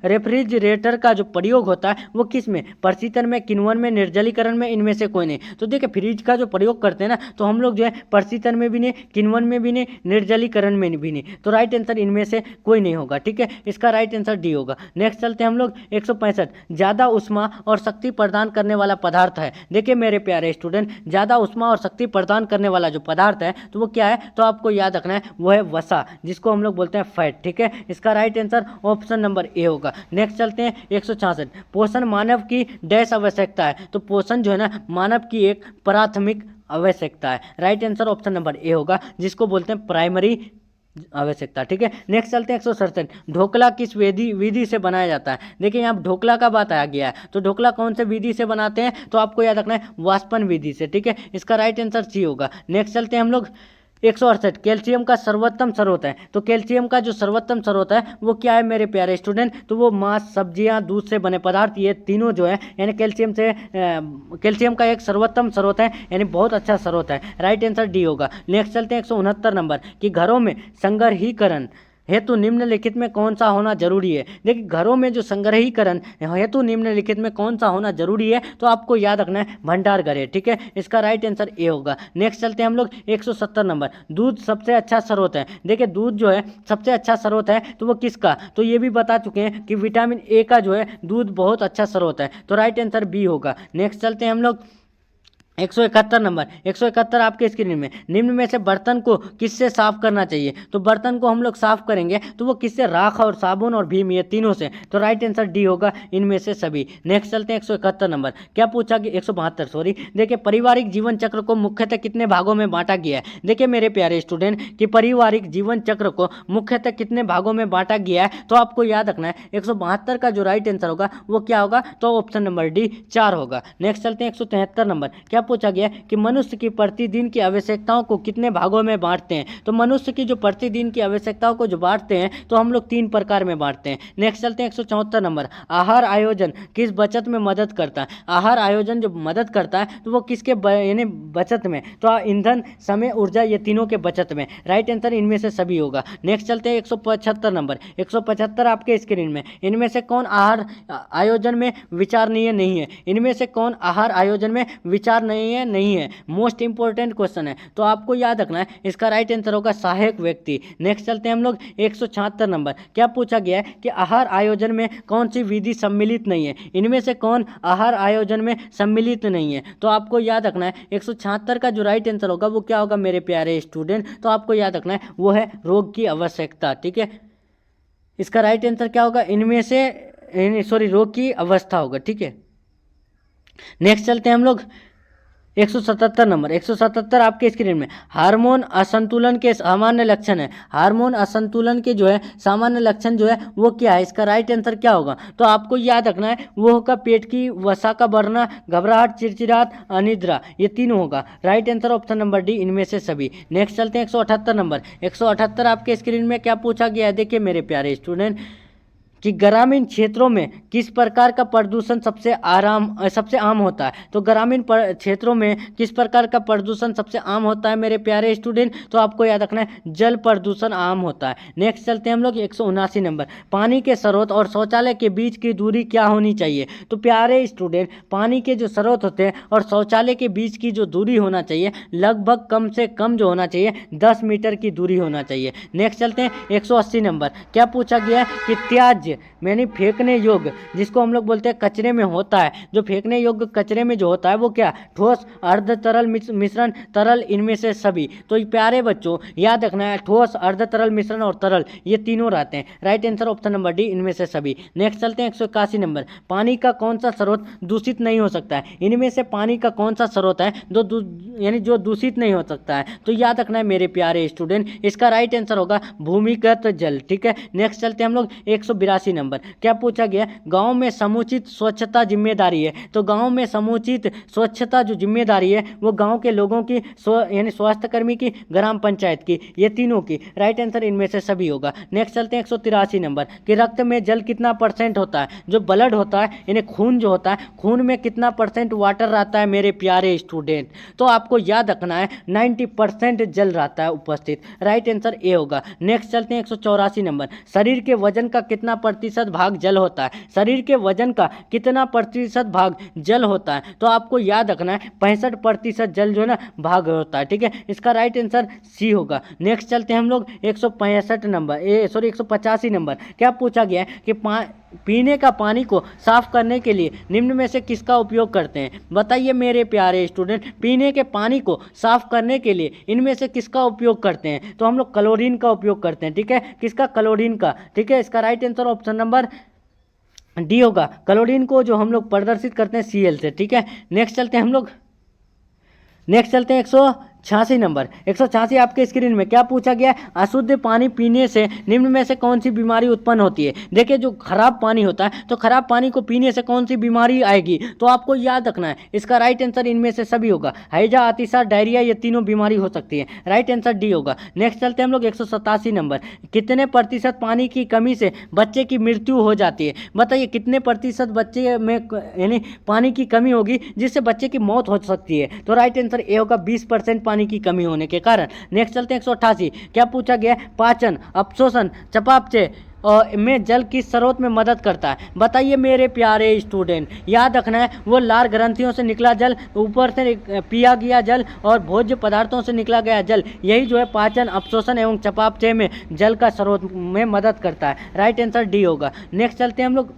रेफ्रिजरेटर का जो प्रयोग होता है वो किस में, प्रशीतन में, किण्वन में, निर्जलीकरण में, इनमें से कोई नहीं। तो देखिए फ्रिज का जो प्रयोग करते हैं ना तो हम लोग जो है प्रशीतन में भी नहीं, किण्वन में भी नहीं, निर्जलीकरण में भी नहीं। तो राइट आंसर इनमें से कोई नहीं होगा। ठीक है, इसका राइट आंसर डी होगा। नेक्स्ट चलते हैं हम लोग 165, ज्यादा उष्मा और शक्ति प्रदान करने वाला पदार्थ है। देखिए मेरे प्यारे स्टूडेंट, ज्यादा उष्मा और शक्ति प्रदान करने वाला जो पदार्थ है तो वो क्या है, तो आपको याद रखना है वो है वसा, जिसको हम लोग बोलते हैं फैट। ठीक है, इसका right answer option number A होगा। नेक्स्ट चलते हैं 166, पोषण मानव की डैश आवश्यकता है। तो पोषण जो है ना मानव की एक प्राथमिक आवश्यकता है। Right answer option number A होगा, जिसको बोलते हैं प्राइमरी आवश्यकता। ठीक है, नेक्स्ट चलते हैं 167, ढोकला किस विधि से बनाया जाता है। देखिए यहाँ ढोकला का बात आ गया है, तो ढोकला कौन से विधि से बनाते हैं, तो आपको याद रखना है वाष्पन विधि से। ठीक है, इसका राइट आंसर सी होगा। नेक्स्ट चलते हैं हम लोग 168, कैल्शियम का सर्वोत्तम स्रोत है। तो कैल्शियम का जो सर्वोत्तम स्रोत है वो क्या है मेरे प्यारे स्टूडेंट, तो वो मांस, सब्जियां, दूध से बने पदार्थ, ये तीनों जो है यानी कैल्शियम का एक सर्वोत्तम स्रोत है, यानी बहुत अच्छा स्रोत है। राइट आंसर डी होगा। नेक्स्ट चलते हैं 169 नंबर, कि घरों में संग्रहीकरण हेतु निम्नलिखित में कौन सा होना जरूरी है। देखिए घरों में जो संग्रहीकरण हेतु निम्नलिखित में कौन सा होना जरूरी है, तो आपको याद रखना है भंडार गृह। ठीक है, इसका राइट आंसर ए होगा। नेक्स्ट चलते हैं हम लोग 170 नंबर, दूध सबसे अच्छा स्रोत है। देखिए दूध जो है सबसे अच्छा स्रोत है तो वो किसका, तो ये भी बता चुके हैं कि विटामिन ए का जो है दूध बहुत अच्छा स्रोत है। तो राइट आंसर बी होगा। नेक्स्ट चलते हैं हम लोग 171 नंबर, 171 आपके स्क्रीन में, निम्न में से बर्तन को किससे साफ करना चाहिए? तो बर्तन को हम लोग साफ करेंगे तो वो किससे? राख और साबुन और भीम, ये तीनों से। तो राइट आंसर डी होगा, इनमें से सभी। नेक्स्ट चलते हैं 171 नंबर, क्या पूछा गया? 172 सॉरी। देखिए पारिवारिक जीवन चक्र को मुख्यतः कितने भागों में बांटा गया है? देखिए मेरे प्यारे स्टूडेंट कि पारिवारिक जीवन चक्र को मुख्यतः कितने भागों में बांटा गया है? तो आपको याद रखना है 172 का जो राइट आंसर होगा वो क्या होगा? तो ऑप्शन नंबर डी 4 होगा। नेक्स्ट चलते हैं 173 नंबर, क्या पूछा गया कि मनुष्य की प्रतिदिन की आवश्यकताओं को कितने भागों में बांटते हैं? तो मनुष्य की जो प्रतिदिन की आवश्यकताओं को जो बांटते हैं तो हम लोग 3 प्रकार में बांटते हैं। नेक्स्ट चलते हैं 174 नंबर, आहार आयोजन किस बचत में मदद करता है? आहार आयोजन जो मदद करता है तो वो किसके यानी बचत में? तो ईंधन, समय, ऊर्जा, ये तीनों के बचत में। राइट आंसर इनमें से सभी होगा। नेक्स्ट चलते हैं 175 नंबर, 175 आपके स्क्रीन में, इनमें से कौन आहार आयोजन में विचारणीय नहीं है? इनमें से कौन आहार आयोजन में विचार नहीं है? मोस्ट इंपॉर्टेंट क्वेश्चन है, तो आपको याद रखना है इसका राइट आंसर होगा सहायक व्यक्ति। नेक्स्ट चलते हैं हम लोग 176 नंबर, क्या पूछा गया है कि आहार आयोजन में कौन सी विधि सम्मिलित नहीं है? इनमें से कौन आहार आयोजन में सम्मिलित नहीं है? तो आपको याद रखना है 176 का जो राइट आंसर होगा वो क्या होगा मेरे प्यारे स्टूडेंट? तो आपको याद रखना है वो है रोग की आवश्यकता। ठीक है, इसका राइट आंसर क्या होगा? इनमें से सॉरी रोग की अवस्था होगा। ठीक है, नेक्स्ट चलते हैं हम लोग 177 नंबर, 177 आपके स्क्रीन में, हार्मोन असंतुलन के सामान्य लक्षण है। हार्मोन असंतुलन के जो है सामान्य लक्षण जो है वो क्या है? इसका राइट आंसर क्या होगा? तो आपको याद रखना है वो होगा पेट की वसा का बढ़ना, घबराहट, चिड़चिड़ाहट, अनिद्रा, ये तीनों होगा। Right answer option number D, इनमें से सभी। नेक्स्ट चलते हैं 178 नंबर, 178 आपके स्क्रीन में, क्या पूछा गया है? देखिए मेरे प्यारे स्टूडेंट कि ग्रामीण क्षेत्रों में किस प्रकार का प्रदूषण सबसे आम होता है? तो ग्रामीण क्षेत्रों में किस प्रकार का प्रदूषण सबसे आम होता है मेरे प्यारे स्टूडेंट? तो आपको याद रखना है जल प्रदूषण आम होता है। नेक्स्ट चलते हैं हम लोग 179 नंबर, पानी के स्रोत और शौचालय के बीच की दूरी क्या होनी चाहिए? तो प्यारे स्टूडेंट पानी के जो स्रोत होते हैं और शौचालय के बीच की जो दूरी होना चाहिए लगभग कम से कम जो होना चाहिए 10 मीटर की दूरी होना चाहिए। नेक्स्ट चलते हैं 180 नंबर, क्या पूछा गया है कि त्याज्य यानी फेंकने योग्य जिसको हम लोग बोलते हैं कचरे में होता है, जो फेंकने योग्य कचरे में जो होता है वो क्या? ठोस, अर्ध तरल, मिश्रण, तरल, इनमें से सभी। तो प्यारे बच्चों याद रखना है ठोस, अर्ध तरल, मिश्रण और तरल ये तीनों रहते हैं। Right answer option number D, इनमें से सभी। नेक्स्ट चलते हैं 181 नंबर, पानी का कौन सा स्रोत दूषित नहीं हो सकता है? इनमें से पानी का कौन सा स्रोत है यानी जो दूषित नहीं हो सकता है? तो याद रखना है मेरे प्यारे स्टूडेंट इसका राइट आंसर होगा भूमिगत जल। ठीक है, नेक्स्ट चलते हैं हम लोग 182 नंबर, क्या पूछा गया? गांव में समुचित स्वच्छता जिम्मेदारी है। तो गांव में समुचित स्वच्छता जो जिम्मेदारी है वो गांव के लोगों की यानी स्वास्थ्य कर्मी की, ग्राम पंचायत की, ये तीनों की। राइट आंसर इनमें से सभी होगा। नेक्स्ट चलते हैं 183 नंबर कि रक्त में जल कितना % होता है? जो ब्लड होता है यानी खून जो होता है, खून में कितना % वाटर रहता है मेरे प्यारे स्टूडेंट? तो आपको याद रखना है 90% जल रहता है उपस्थित। राइट आंसर ए होगा। नेक्स्ट चलते हैं 184 नंबर, शरीर के वजन का कितना % भाग जल होता है? शरीर के वजन का कितना % भाग जल होता है? तो आपको याद रखना है 65% जल जो है ना भाग होता है। ठीक है, इसका राइट आंसर सी होगा। नेक्स्ट चलते हैं हम लोग 165 नंबर 185 नंबर, क्या पूछा गया है कि पीने का पानी को साफ करने के लिए निम्न में से किसका उपयोग करते हैं? बताइए मेरे प्यारे स्टूडेंट, पीने के पानी को साफ करने के लिए इनमें से किसका उपयोग करते हैं? तो हम लोग क्लोरीन का उपयोग करते हैं। ठीक है, किसका? क्लोरीन का। ठीक है, इसका right answer option number D होगा। क्लोरीन को जो हम लोग प्रदर्शित करते हैं Cl से। ठीक है, नेक्स्ट चलते हैं 186 नंबर, 186 आपके स्क्रीन में, क्या पूछा गया? अशुद्ध पानी पीने से निम्न में से कौन सी बीमारी उत्पन्न होती है? देखिए जो खराब पानी होता है तो खराब पानी को पीने से कौन सी बीमारी आएगी? तो आपको याद रखना है इसका राइट आंसर इनमें से सभी होगा। हैजा, अतिसार, डायरिया, ये तीनों बीमारी हो सकती है। राइट आंसर डी होगा। नेक्स्ट चलते हैं हम लोग 187 नंबर, कितने % पानी की कमी से बच्चे की मृत्यु हो जाती है? बताइए कितने % बच्चे में यानी पानी की कमी होगी जिससे बच्चे की मौत हो सकती है? तो राइट आंसर ए होगा 20% पानी की कमी होने के कारण। नेक्स्ट चलते हैं 188, क्या पूछा गया? पाचन, अपशोषण, चयापचय में जल किस स्रोत में मदद करता है? बताइए मेरे प्यारे स्टूडेंट, याद रखना है वो लार ग्रंथियों से निकला जल, ऊपर से पिया गया जल और भोज्य पदार्थों से निकला गया जल, यही जो है पाचन, अपशोषण एवं चयापचय में जल का स्रोत में मदद करता है। राइट आंसर डी होगा। नेक्स्ट चलते हैं हम लोग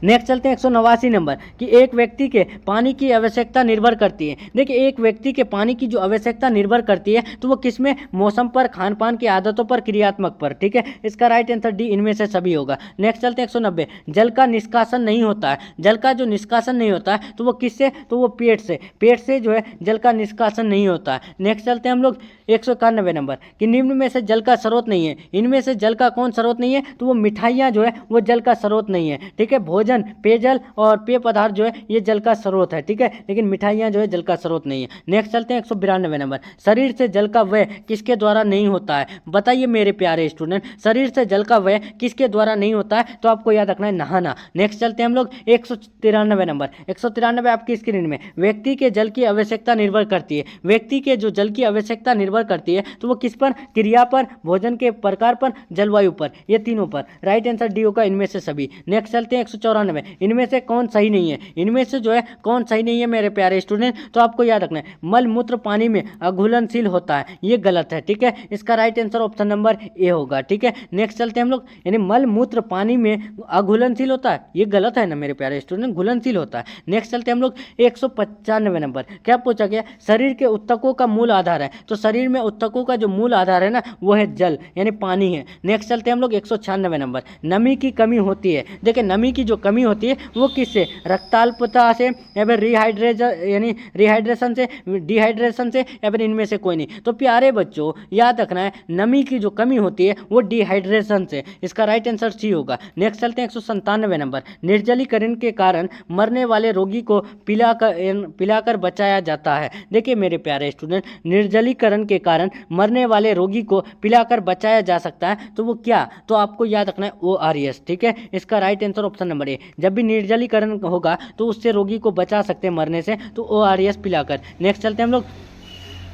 नेक्स्ट चलते हैं 189 नंबर कि एक व्यक्ति के पानी की आवश्यकता निर्भर करती है। देखिए एक व्यक्ति के पानी की जो आवश्यकता निर्भर करती है तो वो किसमें, मौसम पर, खान पान की आदतों पर, क्रियात्मक पर, ठीक है। इसका राइट आंसर डी, इनमें से सभी होगा। नेक्स्ट चलते हैं 190, जल का निष्कासन नहीं होता है। जल का जो निष्कासन नहीं होता है तो वो किससे, तो वो पेट से, पेट से जो है जल का निष्कासन नहीं होता है। नेक्स्ट चलते हैं हम लोग 191 नंबर कि निम्न में से जल का स्रोत नहीं है। इनमें से जल का कौन स्रोत नहीं है, तो वो मिठाइयाँ जो है वो जल का स्रोत नहीं है, ठीक है। भोजन, पेयजल और पेय पदार्थ जो है ये जल का स्रोत है, ठीक है, लेकिन मिठाइयाँ जो है जल का स्रोत नहीं है। नेक्स्ट चलते हैं 192 नंबर, शरीर से जल का व्यय किसके द्वारा नहीं होता है। बताइए मेरे प्यारे स्टूडेंट, शरीर से जल का व्यय किसके द्वारा नहीं होता है, तो आपको याद रखना है नहाना। नेक्स्ट चलते हैं हम लोग 193 नंबर, 193 आपकी स्क्रीन में, व्यक्ति के जल की आवश्यकता निर्भर करती है। व्यक्ति के जो जल की आवश्यकता निर्भर करती है तो वो किस पर, क्रिया पर, भोजन के प्रकार पर, जलवायु पर, ये तीनों पर। राइट आंसर डी होगा इनमें से सभी। नेक्स्ट चलते हैं 194, इनमें से कौन सही नहीं है। इनमें से जो है कौन सही नहीं है मेरे प्यारे स्टूडेंट, तो आपको याद रखना है मल मूत्र पानी में अघुलनशील होता है, ये गलत है, ठीक है। इसका right answer option number A होगा, ठीक है। नेक्स्ट चलते हैं हम लोग, यानी मल मूत्र पानी में अघुलनशील होता है, ये गलत है ना मेरे प्यारे स्टूडेंट, घुलनशील होता है। नेक्स्ट चलते हैं हम लोग 195 नंबर, क्या पूछा गया, शरीर के उत्तकों का मूल आधार है। तो शरीर में उत्तकों का जो मूल आधार है ना वो है जल, यानी पानी है। नेक्स्ट चलते हैं हम लोग 196 नंबर, नमी की कमी होती है। देखिए नमी की जो कमी होती है वो किससे, रक्ताल्पता से या फिर रिहाइड्रेशन से, डिहाइड्रेशन से, या फिर इनमें से कोई नहीं। तो प्यारे बच्चों याद रखना है नमी की जो कमी होती है वो डिहाइड्रेशन से। इसका राइट आंसर सी होगा। नेक्स्ट चलते हैं 197 नंबर, निर्जलीकरण के कारण मरने वाले रोगी को पिलाकर बचाया जाता है। देखिए मेरे प्यारे स्टूडेंट, निर्जलीकरण के कारण मरने वाले रोगी को पिलाकर बचाया जा सकता है, तो वो क्या, तो आपको याद रखना है ORS, ठीक है। इसका right answer option number A, जब भी निर्जलीकरण होगा तो उससे रोगी को बचा सकते हैं मरने से, तो ORS पिलाकर। नेक्स्ट चलते हैं हम लोग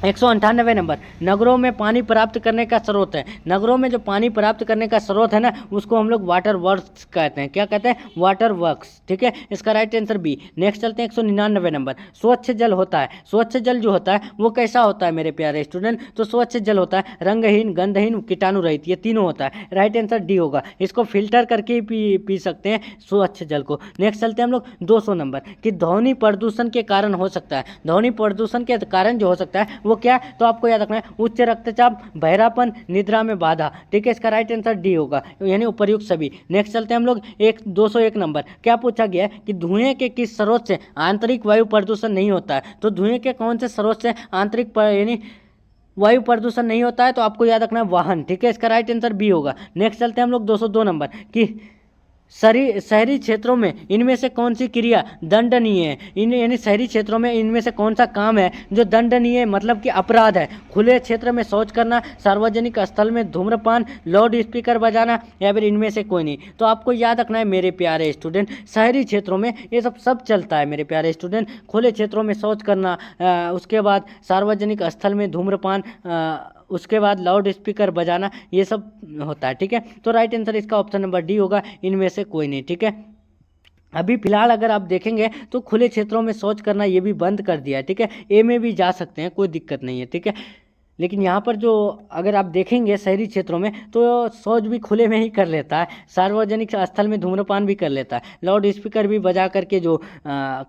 198 नंबर, नगरों में पानी प्राप्त करने का स्रोत है। नगरों में जो पानी प्राप्त करने का स्रोत है ना उसको हम लोग वाटर वर्क्स कहते हैं। क्या कहते हैं, वाटर वर्क्स, ठीक है। इसका राइट आंसर बी। नेक्स्ट चलते हैं 199 नंबर, स्वच्छ जल होता है। स्वच्छ जल जो होता है वो कैसा होता है मेरे प्यारे स्टूडेंट, तो स्वच्छ जल होता है रंगहीन, गंधहीन, कीटाणु रहित, ये तीनों होता है। राइट आंसर डी होगा, इसको फिल्टर करके ही पी सकते हैं स्वच्छ जल को। नेक्स्ट चलते हैं हम लोग 200 नंबर कि ध्वनि प्रदूषण के कारण हो सकता है। ध्वनि प्रदूषण के कारण जो हो सकता है वो क्या, तो आपको याद रखना है उच्च रक्तचाप, बहरापन, निद्रा में बाधा, ठीक है। इसका राइट आंसर डी होगा, यानी उपर्युक्त सभी। नेक्स्ट चलते हैं हम लोग 201 नंबर, क्या पूछा गया है कि धुएं के किस स्रोत से आंतरिक वायु प्रदूषण नहीं होता है। तो धुएं के कौन से स्रोत से आंतरिक यानी वायु प्रदूषण नहीं होता है, तो आपको याद रखना है वाहन, ठीक है। इसका राइट आंसर बी होगा। नेक्स्ट चलते हैं हम लोग 202 नंबर कि शहरी क्षेत्रों में इनमें से कौन सी क्रिया दंडनीय है। यानी शहरी क्षेत्रों में इनमें से कौन सा काम है जो दंडनीय है, मतलब कि अपराध है। खुले क्षेत्र में शौच करना, सार्वजनिक स्थल में धूम्रपान, लाउड स्पीकर बजाना, या फिर इनमें से कोई नहीं। तो आपको याद रखना है मेरे प्यारे स्टूडेंट, शहरी क्षेत्रों में ये सब चलता है मेरे प्यारे स्टूडेंट। खुले क्षेत्रों में शौच करना, उसके बाद सार्वजनिक स्थल में धूम्रपान, उसके बाद लाउड स्पीकर बजाना, ये सब होता है, ठीक है। तो राइट आंसर इसका ऑप्शन नंबर डी होगा, इनमें से कोई नहीं, ठीक है। अभी फिलहाल अगर आप देखेंगे तो खुले क्षेत्रों में शौच करना ये भी बंद कर दिया है, ठीक है। ए में भी जा सकते हैं, कोई दिक्कत नहीं है, ठीक है। लेकिन यहाँ पर जो अगर आप देखेंगे शहरी क्षेत्रों में तो शौच भी खुले में ही कर लेता है, सार्वजनिक स्थल में धूम्रपान भी कर लेता है, लाउड स्पीकर भी बजा करके जो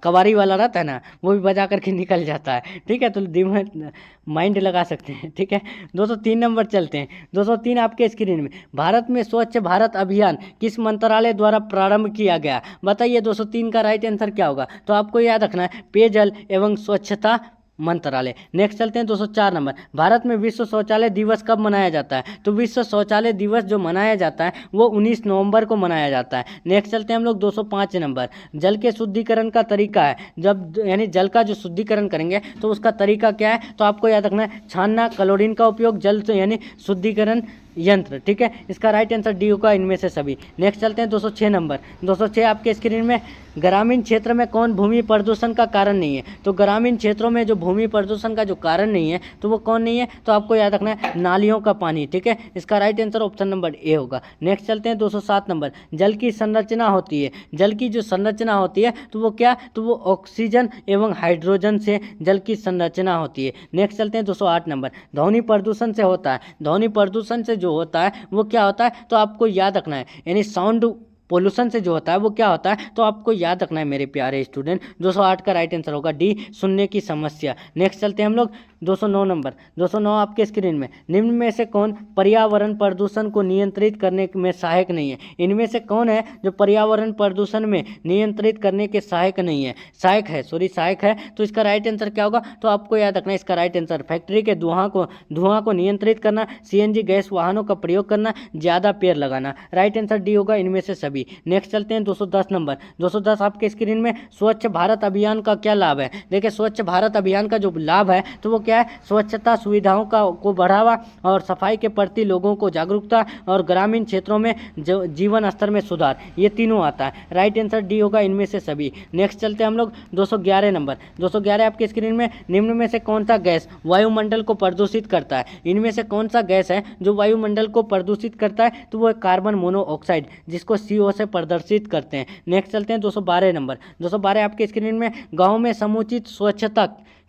कवारी वाला रहता है ना वो भी बजा करके निकल जाता है, ठीक है। तो दिमाग माइंड लगा सकते हैं, ठीक है। 203 नंबर चलते हैं। 203 आपके स्क्रीन में, भारत में स्वच्छ भारत अभियान किस मंत्रालय द्वारा प्रारंभ किया गया। बताइए 203 का राइट आंसर क्या होगा, तो आपको याद रखना है पेयजल एवं स्वच्छता मंत्रालय। नेक्स्ट चलते हैं 204 नंबर, भारत में विश्व शौचालय दिवस कब मनाया जाता है। तो विश्व शौचालय दिवस जो मनाया जाता है वो 19 नवंबर को मनाया जाता है। नेक्स्ट चलते हैं हम लोग 205 नंबर, जल के शुद्धिकरण का तरीका है। जब यानी जल का जो शुद्धिकरण करेंगे तो उसका तरीका क्या है, तो आपको याद रखना है छानना, क्लोरीन का उपयोग, जल यानी शुद्धिकरण यंत्र, ठीक है। इसका राइट आंसर डी होगा, इनमें से सभी। नेक्स्ट चलते हैं 206 नंबर। 206 आपके स्क्रीन में, ग्रामीण क्षेत्र में कौन भूमि प्रदूषण का कारण नहीं है। तो ग्रामीण क्षेत्रों में जो भूमि प्रदूषण का जो कारण नहीं है तो वो कौन नहीं है, तो आपको याद रखना है नालियों का पानी, ठीक है। इसका right answer option number A होगा। नेक्स्ट चलते हैं 207 नंबर, जल की संरचना होती है। जल की जो संरचना होती है तो वो क्या, तो वो ऑक्सीजन एवं हाइड्रोजन से जल की संरचना होती है। नेक्स्ट चलते हैं 208 नंबर, ध्वनि प्रदूषण से होता है। ध्वनि प्रदूषण से जो होता है वो क्या होता है, तो आपको याद रखना है यानी साउंड पोल्यूशन से जो होता है वो क्या होता है, तो आपको याद रखना है मेरे प्यारे स्टूडेंट। 208 का राइट आंसर होगा डी, सुनने की समस्या। नेक्स्ट चलते हैं हम लोग 209 नंबर। 209 आपके स्क्रीन में, निम्न में से कौन पर्यावरण प्रदूषण को नियंत्रित करने में सहायक नहीं है? इनमें से कौन है जो पर्यावरण प्रदूषण में नियंत्रित करने के सहायक नहीं है? सहायक है। तो इसका राइट आंसर क्या होगा, तो आपको याद रखना है इसका राइट आंसर फैक्ट्री के धुआं को नियंत्रित करना, सीएनजी गैस वाहनों का प्रयोग करना, ज़्यादा पेड़ लगाना। राइट आंसर डी होगा इनमें से सभी। नेक्स्ट चलते हैं 210 नंबर। 210 आपके स्क्रीन में, स्वच्छ भारत अभियान का क्या लाभ है? देखिए स्वच्छ भारत अभियान का जो लाभ है तो वो क्या है, स्वच्छता सुविधाओं को बढ़ावा और सफाई के प्रति लोगों को जागरूकता और ग्रामीण क्षेत्रों में जीवन स्तर में सुधार, ये तीनों आता है। राइट आंसर डी होगा इनमें से सभी। नेक्स्ट चलते हैं हम लोग 211 नंबर। 211 आपके स्क्रीन में, निम्न में से कौन सा गैस वायुमंडल को प्रदूषित करता है? इनमें से कौन सा गैस है जो वायुमंडल को प्रदूषित करता है? तो वो कार्बन मोनोऑक्साइड, जिसको CO से प्रदर्शित करते हैं। नेक्स्ट चलते हैं 212 नंबर। 212 आपके स्क्रीन में, गाँव में समुचित स्वच्छता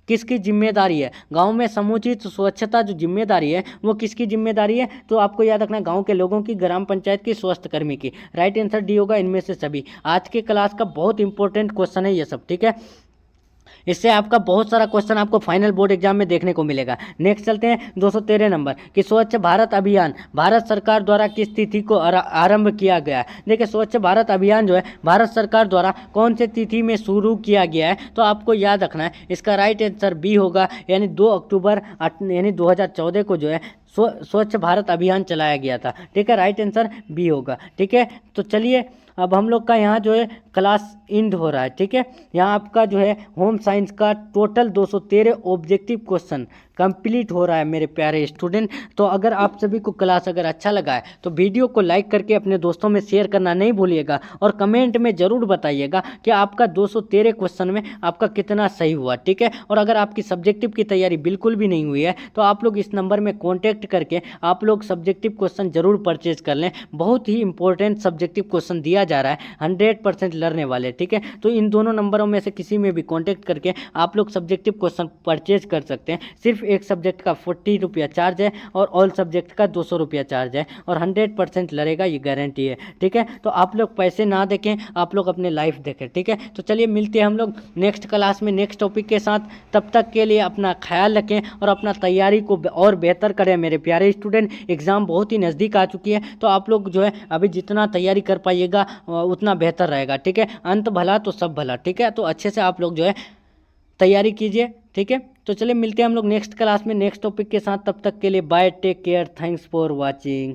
किसकी जिम्मेदारी है? गांव में समुचित स्वच्छता जो जिम्मेदारी है वो किसकी जिम्मेदारी है? तो आपको याद रखना है गांव के लोगों की, ग्राम पंचायत की, स्वास्थ्य कर्मी की। राइट आंसर डी होगा इनमें से सभी। आज के क्लास का बहुत इंपॉर्टेंट क्वेश्चन है ये सब, ठीक है। इससे आपका बहुत सारा क्वेश्चन आपको फाइनल बोर्ड एग्जाम में देखने को मिलेगा। नेक्स्ट चलते हैं 213 नंबर कि स्वच्छ भारत अभियान भारत सरकार द्वारा किस तिथि को आरंभ किया गया है? देखिए स्वच्छ भारत अभियान जो है भारत सरकार द्वारा कौन से तिथि में शुरू किया गया है? तो आपको याद रखना है इसका राइट आंसर बी होगा, यानी 2 अक्टूबर यानी 2014 को जो है स्वच्छ भारत अभियान चलाया गया था, ठीक है। राइट आंसर बी होगा, ठीक है। तो चलिए अब हम लोग का यहाँ जो है क्लास इंड हो रहा है, ठीक है। यहाँ आपका जो है होम साइंस का टोटल 213 ऑब्जेक्टिव क्वेश्चन कंप्लीट हो रहा है मेरे प्यारे स्टूडेंट। तो अगर आप सभी को क्लास अगर अच्छा लगा है तो वीडियो को लाइक करके अपने दोस्तों में शेयर करना नहीं भूलिएगा और कमेंट में ज़रूर बताइएगा कि आपका 213 क्वेश्चन में आपका कितना सही हुआ, ठीक है। और अगर आपकी सब्जेक्टिव की तैयारी बिल्कुल भी नहीं हुई है तो आप लोग इस नंबर में कॉन्टैक्ट करके आप लोग सब्जेक्टिव क्वेश्चन जरूर परचेज कर लें। बहुत ही इंपॉर्टेंट सब्जेक्टिव क्वेश्चन दिया जा रहा है, 100% लर्ने वाले, ठीक है। तो इन दोनों नंबरों में से किसी में भी कॉन्टैक्ट करके आप लोग सब्जेक्टिव क्वेश्चन परचेज कर सकते हैं। सिर्फ एक सब्जेक्ट का 40 रुपया चार्ज है और ऑल सब्जेक्ट का 200 रुपया चार्ज है और 100% लड़ेगा, ये गारंटी है, ठीक है। तो आप लोग पैसे ना देखें, आप लोग अपने लाइफ देखें, ठीक है। तो चलिए मिलते हैं हम लोग नेक्स्ट क्लास में नेक्स्ट टॉपिक के साथ। तब तक के लिए अपना ख्याल रखें और अपना तैयारी को और बेहतर करें मेरे प्यारे स्टूडेंट। एग्ज़ाम बहुत ही नज़दीक आ चुकी है तो आप लोग जो है अभी जितना तैयारी कर पाइएगा उतना बेहतर रहेगा, ठीक है। अंत भला तो सब भला, ठीक है। तो अच्छे से आप लोग जो है तैयारी कीजिए, ठीक है। तो चलिए मिलते हैं हम लोग नेक्स्ट क्लास में नेक्स्ट टॉपिक के साथ। तब तक के लिए bye, take care, thanks for watching.